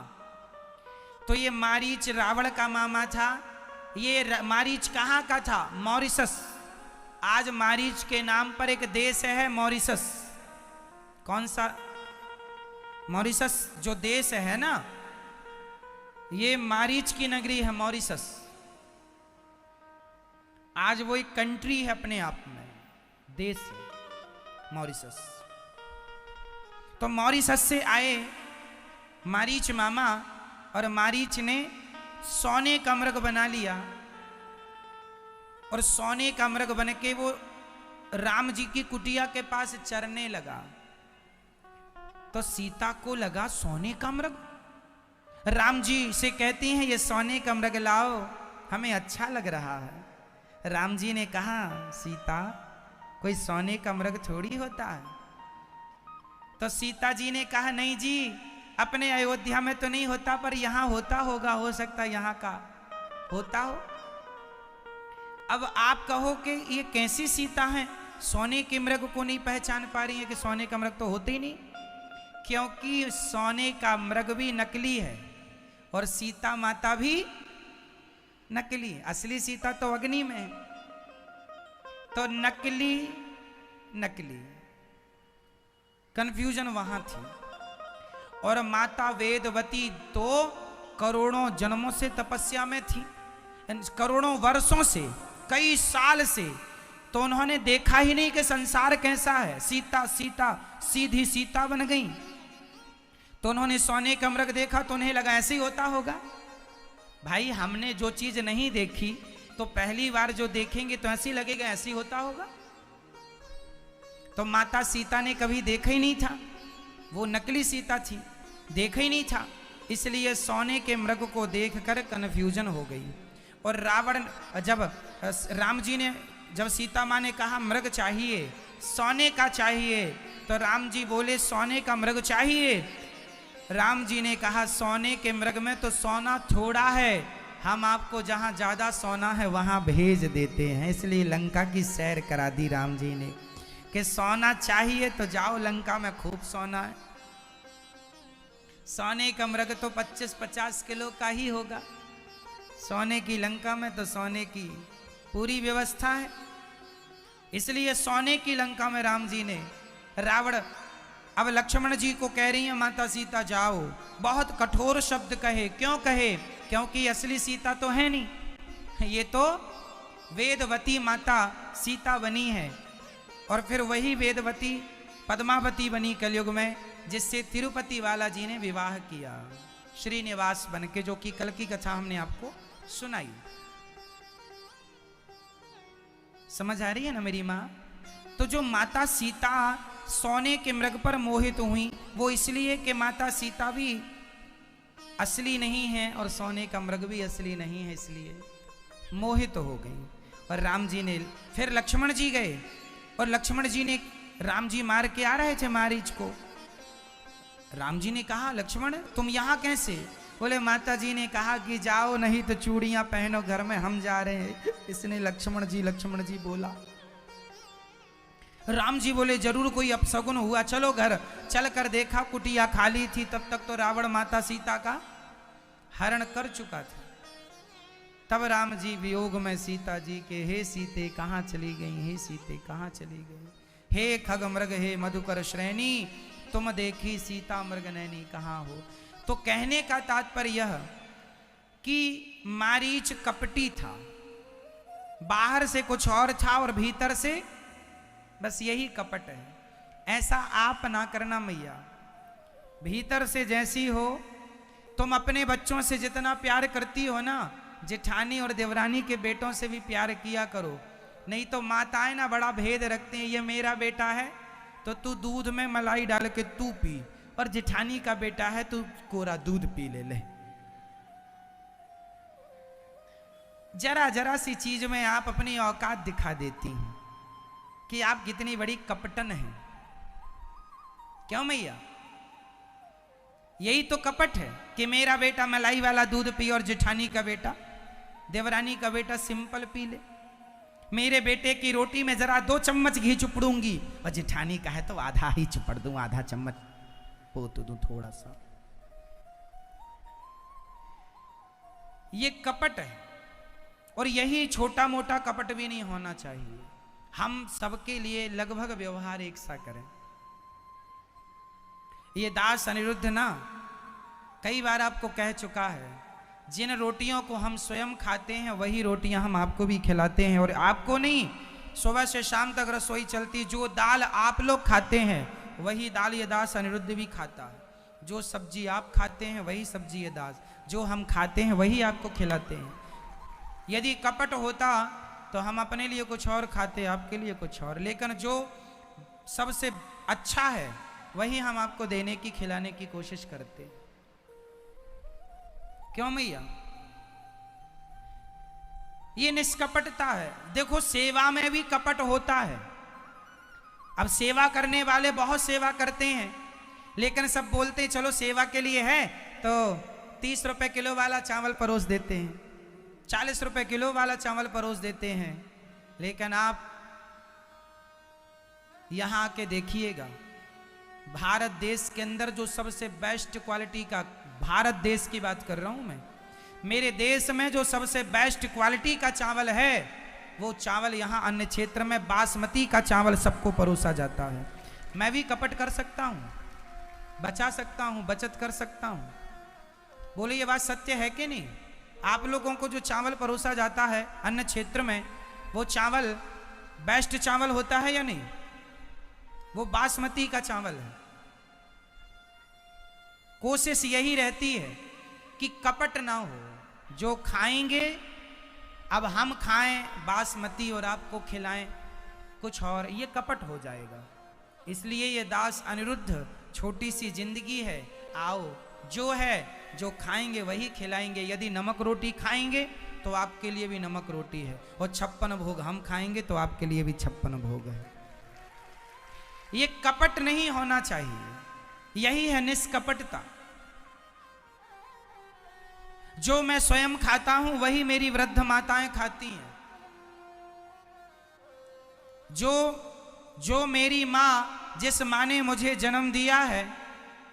Speaker 1: तो ये मारीच रावण का मामा था। ये मारीच कहाँ का था? मॉरिशस। आज मारीच के नाम पर एक देश है मॉरिशस। कौन सा? मॉरिशस जो देश है ना, ये मारीच की नगरी है मॉरिशस। आज वो एक कंट्री है अपने आप में, देश है मॉरिशस। तो मॉरिशस से आए मारीच मामा, और मारीच ने सोने का मृग बना लिया, और सोने का मृग बन के वो राम जी की कुटिया के पास चरने लगा। तो सीता को लगा सोने का मृग। राम जी से कहती हैं ये सोने का मृग लाओ, हमें अच्छा लग रहा है। राम जी ने कहा सीता, कोई सोने का मृग थोड़ी होता है। तो सीता जी ने कहा नहीं जी, अपने अयोध्या में तो नहीं होता, पर यहां होता होगा, हो सकता है यहां का होता हो। अब आप कहो कि ये कैसी सीता है, सोने के मृग को नहीं पहचान पा रही है कि सोने का मृग तो होते ही नहीं, क्योंकि सोने का मृग भी नकली है और सीता माता भी नकली। असली सीता तो अग्नि में है। तो नकली नकली कंफ्यूजन वहां थी। और माता वेदवती तो करोड़ों जन्मों से तपस्या में थी, करोड़ों वर्षों से, कई साल से। तो उन्होंने देखा ही नहीं कि संसार कैसा है। सीता सीता सीधी सीता बन गई। तो उन्होंने सोने का मृग देखा तो उन्हें लगा ऐसे ही होता होगा। भाई हमने जो चीज नहीं देखी तो पहली बार जो देखेंगे तो ऐसे ही लगेगा ऐसे ही होता होगा। तो माता सीता ने कभी देखा ही नहीं था, वो नकली सीता थी, देखा ही नहीं था, इसलिए सोने के मृग को देखकर कन्फ्यूजन हो गई। और रावण जब राम जी ने जब सीता माँ ने कहा मृग चाहिए, सोने का चाहिए, तो राम जी बोले सोने का मृग चाहिए। राम जी ने कहा सोने के मृग में तो सोना थोड़ा है, हम आपको जहाँ ज़्यादा सोना है वहाँ भेज देते हैं। इसलिए लंका की सैर करा दी राम जी ने कि सोना चाहिए तो जाओ लंका में खूब सोना है। सोने का मृग तो 25-50 किलो का ही होगा, सोने की लंका में तो सोने की पूरी व्यवस्था है। इसलिए सोने की लंका में राम जी ने रावण अब लक्ष्मण जी को कह रही है माता सीता जाओ, बहुत कठोर शब्द कहे। क्यों कहे? क्योंकि असली सीता तो है नहीं, ये तो वेदवती माता सीता बनी है। और फिर वही वेदवती पद्मावती बनी कलयुग में, जिससे तिरुपति बालाजी ने विवाह किया श्रीनिवास बन के, जो कि कल की कथा हमने आपको सुनाई। समझ आ रही है ना मेरी माँ? तो जो माता सीता सोने के मृग पर मोहित हुई वो इसलिए कि माता सीता भी असली नहीं है और सोने का मृग भी असली नहीं है, इसलिए मोहित हो गई। और राम जी ने फिर लक्ष्मण जी गए और लक्ष्मण जी ने राम जी मार के आ रहे थे मारीच को। राम जी ने कहा लक्ष्मण तुम यहाँ कैसे? बोले माता जी ने कहा कि जाओ नहीं तो चूड़ियां पहनो घर में, हम जा रहे हैं। इसने लक्ष्मण जी बोला। राम जी बोले जरूर कोई अपशगुन हुआ, चलो घर। चल कर देखा कुटिया खाली थी, तब तक तो रावण माता सीता का हरण कर चुका था। तब राम जी वियोग में सीता जी के, हे सीते कहाँ चली गई, हे सीते कहाँ चली गई, हे खग मृग हे मधुकर श्रेणी, तुम देखी सीता मृग नैनी कहाँ हो। तो कहने का तात्पर्य यह कि मारीच कपटी था, बाहर से कुछ और था और भीतर से बस यही कपट है। ऐसा आप ना करना मैया, भीतर से जैसी हो। तुम अपने बच्चों से जितना प्यार करती हो ना, जेठानी और देवरानी के बेटों से भी प्यार किया करो। नहीं तो माताएं ना बड़ा भेद रखते हैं, ये मेरा बेटा है तो तू दूध में मलाई डाल के तू पी, और जेठानी का बेटा है तू कोरा दूध पी ले। जरा जरा सी चीज में आप अपनी औकात दिखा देती हैं कि आप कितनी बड़ी कपटन हैं। क्यों मैया? यही तो कपट है कि मेरा बेटा मलाई वाला दूध पी और जेठानी का बेटा, देवरानी का बेटा सिंपल पी ले। मेरे बेटे की रोटी में जरा 2 चम्मच घी चुपड़ूंगी और जेठानी का है तो आधा ही चुपड़ दूं, आधा चम्मच पोत दूं थोड़ा सा। ये कपट है, और यही छोटा मोटा कपट भी नहीं होना चाहिए। हम सबके लिए लगभग व्यवहार एक सा करें। ये दास अनिरुद्ध ना कई बार आपको कह चुका है, जिन रोटियों को हम स्वयं खाते हैं वही रोटियां हम आपको भी खिलाते हैं। और आपको नहीं, सुबह से शाम तक रसोई चलती, जो दाल आप लोग खाते हैं वही दाल ये दास अनिरुद्ध भी खाता है। जो सब्जी आप खाते हैं वही सब्जी ये दास, जो हम खाते हैं वही आपको खिलाते हैं। यदि कपट होता तो हम अपने लिए कुछ और खाते, आपके लिए कुछ और, लेकिन जो सबसे अच्छा है वही हम आपको देने की, खिलाने की कोशिश करते। क्यों मैया? ये निष्कपटता है। देखो सेवा में भी कपट होता है। अब सेवा करने वाले बहुत सेवा करते हैं, लेकिन सब बोलते हैं चलो सेवा के लिए है तो 30 रुपए किलो वाला चावल परोस देते हैं, 40 रुपए किलो वाला चावल परोस देते हैं। लेकिन आप यहां आके देखिएगा, भारत देश के अंदर जो सबसे बेस्ट क्वालिटी का, भारत देश की बात कर रहा हूं मैं, मेरे देश में जो सबसे बेस्ट क्वालिटी का चावल है वो चावल यहाँ अन्य क्षेत्र में बासमती का चावल सबको परोसा जाता है। मैं भी कपट कर सकता हूँ, बचा सकता हूँ, बचत कर सकता हूँ। बोले ये बात सत्य है कि नहीं? आप लोगों को जो चावल परोसा जाता है अन्य क्षेत्र में, वो चावल बेस्ट चावल होता है या नहीं? वो बासमती का चावल है। कोशिश यही रहती है कि कपट ना हो। जो खाएंगे अब हम खाएं बासमती और आपको खिलाएं कुछ और, ये कपट हो जाएगा। इसलिए ये दास अनिरुद्ध, छोटी सी जिंदगी है, आओ जो है जो खाएंगे वही खिलाएंगे। यदि नमक रोटी खाएंगे तो आपके लिए भी नमक रोटी है, और 56 भोग हम खाएंगे तो आपके लिए भी 56 भोग है। ये कपट नहीं होना चाहिए, यही है निष्कपटता। जो मैं स्वयं खाता हूं वही मेरी वृद्ध माताएं खाती हैं। जो मेरी माँ, जिस माँ ने मुझे जन्म दिया है,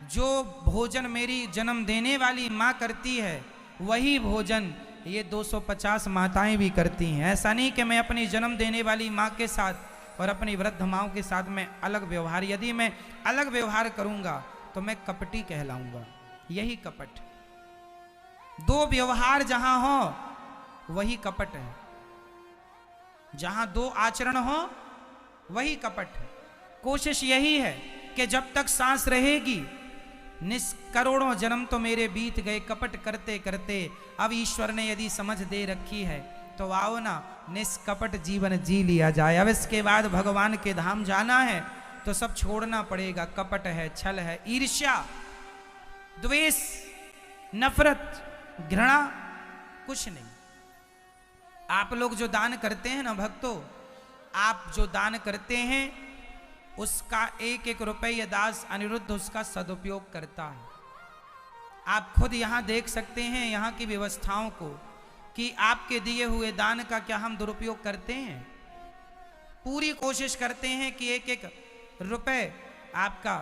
Speaker 1: जो भोजन मेरी जन्म देने वाली माँ करती है वही भोजन ये 250 माताएं भी करती हैं। ऐसा नहीं कि मैं अपनी जन्म देने वाली माँ के साथ और अपनी वृद्ध माँओं के साथ मैं अलग व्यवहार, यदि मैं अलग व्यवहार करूंगा तो मैं कपटी कहलाऊंगा। यही कपट। दो व्यवहार जहां हो वही कपट है, जहां दो आचरण हो वही कपट है। कोशिश यही है कि जब तक सांस रहेगी, करोड़ों जन्म तो मेरे बीत गए कपट करते करते, अब ईश्वर ने यदि समझ दे रखी है तो आओ ना निष्कपट जीवन जी लिया जाए। अब इसके बाद भगवान के धाम जाना है तो सब छोड़ना पड़ेगा। कपट है, छल है, ईर्ष्या, द्वेष, नफरत, घृणा, कुछ नहीं। आप लोग जो दान करते हैं ना भक्तों, आप जो दान करते हैं उसका एक एक रुपये दास अनिरुद्ध उसका सदुपयोग करता है। आप खुद यहाँ देख सकते हैं यहाँ की व्यवस्थाओं को कि आपके दिए हुए दान का क्या हम दुरुपयोग करते हैं। पूरी कोशिश करते हैं कि एक एक रुपए आपका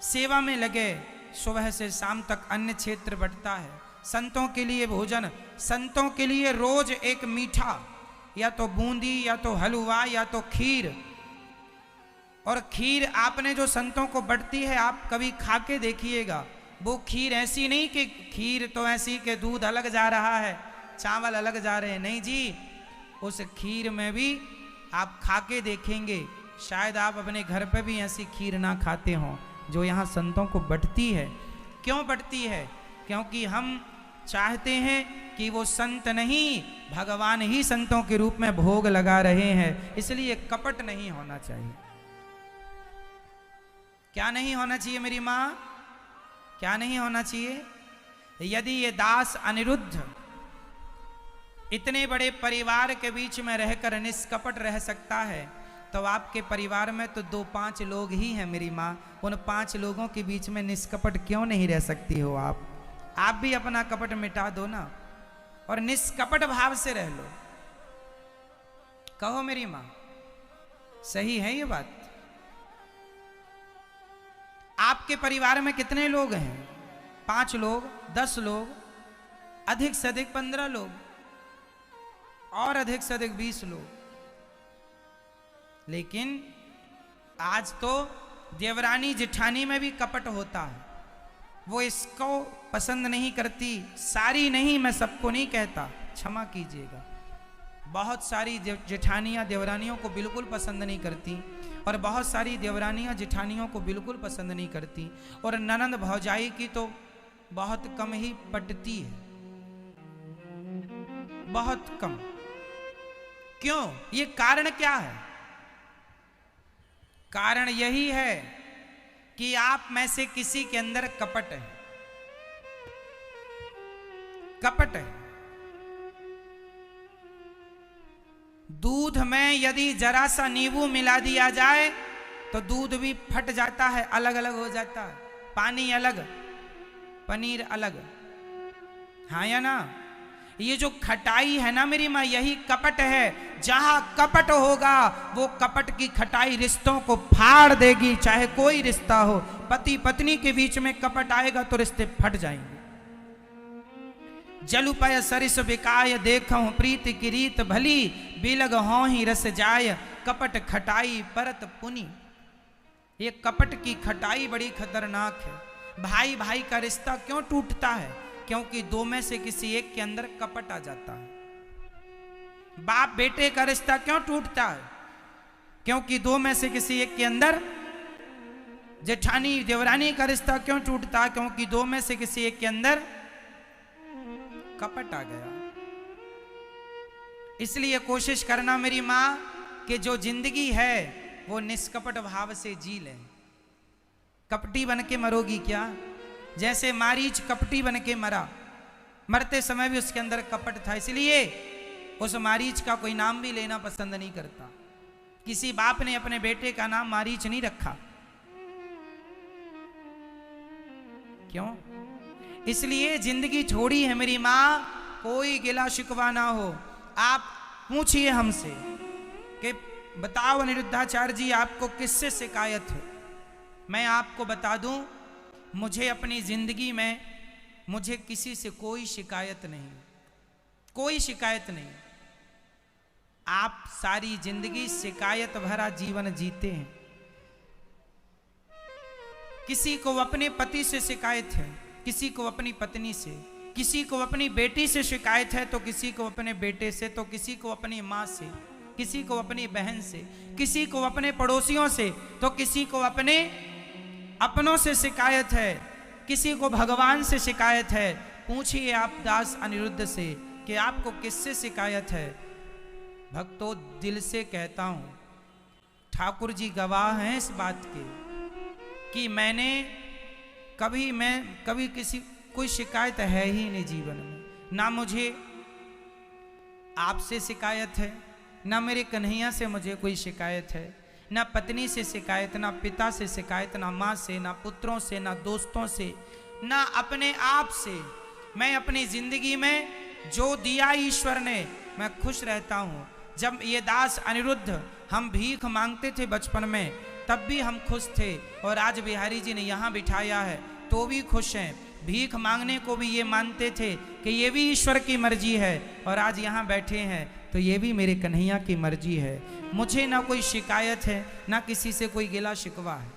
Speaker 1: सेवा में लगे। सुबह से शाम तक अन्य क्षेत्र बंटता है, संतों के लिए भोजन, संतों के लिए रोज एक मीठा, या तो बूंदी या तो हलवा या तो खीर। और खीर आपने जो संतों को बंटती है आप कभी खा के देखिएगा। वो खीर ऐसी नहीं कि खीर तो ऐसी कि दूध अलग जा रहा है, चावल अलग जा रहे हैं, नहीं जी। उस खीर में भी आप खा के देखेंगे, शायद आप अपने घर पे भी ऐसी खीर ना खाते हों जो यहाँ संतों को बंटती है। क्यों बंटती है? क्योंकि हम चाहते हैं कि वो संत नहीं, भगवान ही संतों के रूप में भोग लगा रहे हैं। इसलिए कपट नहीं होना चाहिए। क्या नहीं होना चाहिए मेरी माँ? क्या नहीं होना चाहिए? यदि ये दास अनिरुद्ध इतने बड़े परिवार के बीच में रहकर निष्कपट रह सकता है तो आपके परिवार में तो 2-5 लोग ही हैं मेरी माँ। उन 5 लोगों के बीच में निष्कपट क्यों नहीं रह सकती हो आप? आप भी अपना कपट मिटा दो ना और निष्कपट भाव से रह लो। कहो मेरी माँ, सही है ये बात? आपके परिवार में कितने लोग हैं? 5 लोग, 10 लोग, अधिक से अधिक 15 लोग, और अधिक से अधिक 20 लोग। लेकिन आज तो देवरानी जेठानी में भी कपट होता है। वो इसको पसंद नहीं करती, सारी नहीं, मैं सबको नहीं कहता, क्षमा कीजिएगा। बहुत सारी जेठानियाँ देवरानियों को बिल्कुल पसंद नहीं करती, और बहुत सारी देवरानियाँ जेठानियों को बिल्कुल पसंद नहीं करती, और ननंद भौजाई की तो बहुत कम ही पटती है, बहुत कम। क्यों? ये कारण क्या है? कारण यही है कि आप में से किसी के अंदर कपट है। कपट है। दूध में यदि जरा सा नींबू मिला दिया जाए तो दूध भी फट जाता है, अलग अलग हो जाता है, पानी अलग, पनीर अलग। हाँ या ना? ये जो खटाई है ना मेरी माँ, यही कपट है। जहां कपट होगा वो कपट की खटाई रिश्तों को फाड़ देगी, चाहे कोई रिश्ता हो। पति पत्नी के बीच में कपट आएगा तो रिश्ते फट जाएंगे। जलुपय सरिस बिकाय देखूं प्रीति की रीत भली, बिलग हो ही रस जाय कपट खटाई परत पुनी। ये कपट की खटाई बड़ी खतरनाक है। भाई भाई का रिश्ता क्यों टूटता है? क्योंकि 2 में से किसी एक के अंदर कपट आ जाता है। बाप बेटे का रिश्ता क्यों टूटता है? क्योंकि 2 में से किसी एक के अंदर जेठानी देवरानी का रिश्ता क्यों टूटता? क्योंकि दो में से किसी एक के अंदर कपट आ गया। इसलिए कोशिश करना मेरी माँ कि जो जिंदगी है वो निष्कपट भाव से जी ले। कपटी बन के मरोगी क्या? जैसे मारीच कपटी बन के मरा, मरते समय भी उसके अंदर कपट था, इसलिए उस मारीच का कोई नाम भी लेना पसंद नहीं करता। किसी बाप ने अपने बेटे का नाम मारीच नहीं रखा। क्यों? इसलिए जिंदगी छोड़ी है मेरी माँ, कोई गिला शिकवा ना हो। आप पूछिए हमसे कि बताओ अनिरुद्धाचार्य जी आपको किससे शिकायत है? मैं आपको बता दूं, मुझे अपनी जिंदगी में मुझे किसी से कोई शिकायत नहीं, कोई शिकायत नहीं। आप सारी जिंदगी शिकायत भरा जीवन जीते हैं। किसी को अपने पति से शिकायत है, किसी को अपनी पत्नी से, किसी को अपनी बेटी से शिकायत है, तो किसी को अपने बेटे से, तो किसी को अपनी माँ से, किसी को अपनी बहन से, किसी को अपने पड़ोसियों से, तो किसी को अपने अपनों से शिकायत है, किसी को भगवान से शिकायत है। पूछिए आप दास अनिरुद्ध से कि आपको किससे शिकायत है? भक्तों, दिल से कहता हूं, ठाकुर जी गवाह हैं इस बात के कि मैंने कभी किसी कोई शिकायत है ही नहीं जीवन में। ना मुझे आपसे शिकायत है, ना मेरे कन्हैया से मुझे कोई शिकायत है, ना पत्नी से शिकायत, ना पिता से शिकायत, ना माँ से, ना पुत्रों से, ना दोस्तों से, ना अपने आप से। मैं अपनी जिंदगी में जो दिया ईश्वर ने, मैं खुश रहता हूँ। जब ये दास अनिरुद्ध हम भीख मांगते थे बचपन में, तब भी हम खुश थे, और आज बिहारी जी ने यहाँ बिठाया है तो भी खुश हैं। भीख मांगने को भी ये मानते थे कि ये भी ईश्वर की मर्जी है, और आज यहाँ बैठे हैं तो ये भी मेरे कन्हैया की मर्जी है। मुझे ना कोई शिकायत है, ना किसी से कोई गिला शिकवा है,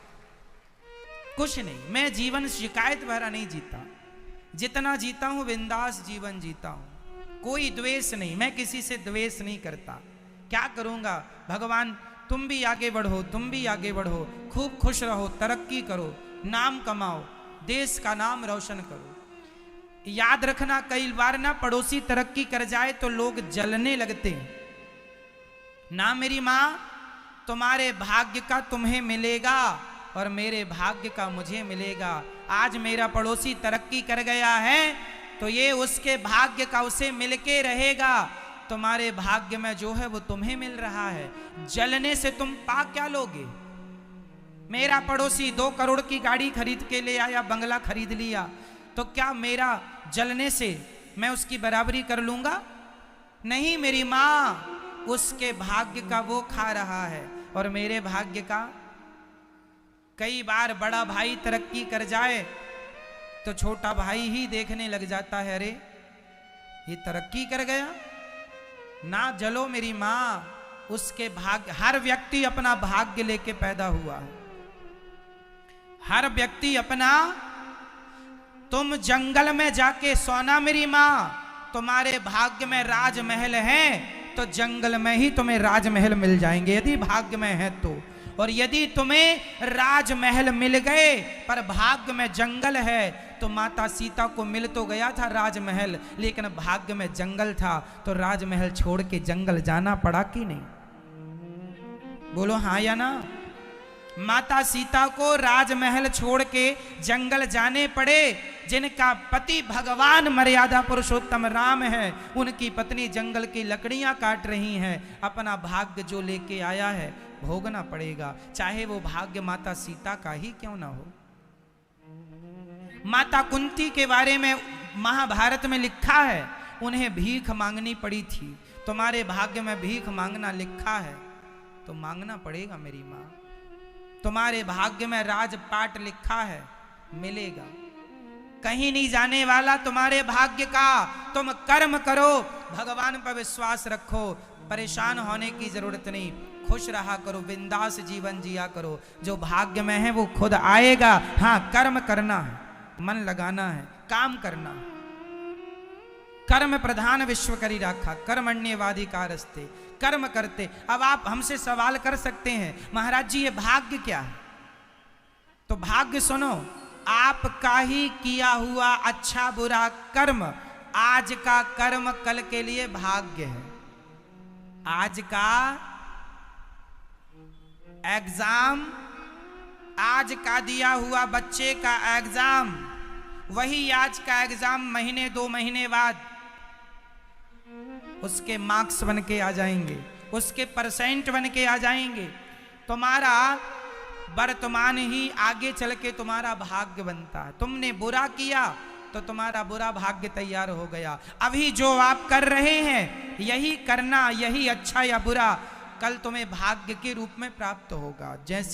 Speaker 1: कुछ नहीं। मैं जीवन शिकायत भरा नहीं जीता, जितना जीता हूँ बिंदास जीवन जीता हूँ। कोई द्वेष नहीं, मैं किसी से द्वेष नहीं करता। क्या करूँगा? भगवान तुम भी आगे बढ़ो, तुम भी आगे बढ़ो, खूब खुश रहो, तरक्की करो, नाम कमाओ, देश का नाम रोशन करो। याद रखना, कई बार ना पड़ोसी तरक्की कर जाए तो लोग जलने लगते हैं। ना मेरी माँ, तुम्हारे भाग्य का तुम्हें मिलेगा और मेरे भाग्य का मुझे मिलेगा। आज मेरा पड़ोसी तरक्की कर गया है तो ये उसके भाग्य का उसे मिलके रहेगा। तुम्हारे भाग्य में जो है वो तुम्हें मिल रहा है। जलने से तुम पा क्या लोगे? मेरा पड़ोसी 2 करोड़ की गाड़ी खरीद के ले आया, बंगला खरीद लिया, तो क्या मेरा जलने से मैं उसकी बराबरी कर लूंगा? नहीं मेरी माँ, उसके भाग्य का वो खा रहा है और मेरे भाग्य का। कई बार बड़ा भाई तरक्की कर जाए तो छोटा भाई ही देखने लग जाता है, अरे ये तरक्की कर गया। ना जलो मेरी माँ, उसके भाग्य। हर व्यक्ति अपना भाग्य लेके पैदा हुआ है, हर व्यक्ति अपना। तुम जंगल में जाके सोना मेरी माँ, तुम्हारे भाग्य में राजमहल है तो जंगल में ही तुम्हें राजमहल मिल जाएंगे, यदि भाग्य में है तो। और यदि तुम्हें राजमहल मिल गए पर भाग्य में जंगल है, तो माता सीता को मिल तो गया था राजमहल, लेकिन भाग्य में जंगल था, तो राजमहल छोड़ के जंगल जाना पड़ा कि नहीं? बोलो हाँ या ना। माता सीता को राजमहल छोड़ के जंगल जाने पड़े। जिनका पति भगवान मर्यादा पुरुषोत्तम राम है, उनकी पत्नी जंगल की लकड़ियां काट रही हैं। अपना भाग्य जो लेके आया है भोगना पड़ेगा, चाहे वो भाग्य माता सीता का ही क्यों ना हो। माता कुंती के बारे में महाभारत में लिखा है, उन्हें भीख मांगनी पड़ी थी। तुम्हारे भाग्य में भीख मांगना लिखा है तो मांगना पड़ेगा मेरी माँ। तुम्हारे भाग्य में राजपाट लिखा है, मिलेगा। कहीं नहीं जाने वाला तुम्हारे भाग्य का। तुम कर्म करो, भगवान पर विश्वास रखो, परेशान होने की जरूरत नहीं। खुश रहा करो, बिंदास जीवन जिया करो। जो भाग्य में है वो खुद आएगा। हाँ, कर्म करना है, मन लगाना है, काम करना है। कर्म प्रधान विश्व करी राखा, कर्मण्यवाधिकारस्ते। कर्म करते। अब आप हमसे सवाल कर सकते हैं, महाराज जी ये भाग्य क्या है? तो भाग्य सुनो, आपका ही किया हुआ अच्छा बुरा कर्म, आज का कर्म कल के लिए भाग्य है। आज का एग्जाम, आज का दिया हुआ बच्चे का एग्जाम, वही आज का एग्जाम महीने 2 महीने बाद उसके मार्क्स बन के आ जाएंगे, उसके परसेंट बन के आ जाएंगे। तुम्हारा वर्तमान ही आगे चल के तुम्हारा भाग्य बनता है। तुमने बुरा किया तो तुम्हारा बुरा भाग्य तैयार हो गया। अभी जो आप कर रहे हैं यही करना, यही अच्छा या बुरा कल तुम्हें भाग्य के रूप में प्राप्त होगा। जैसे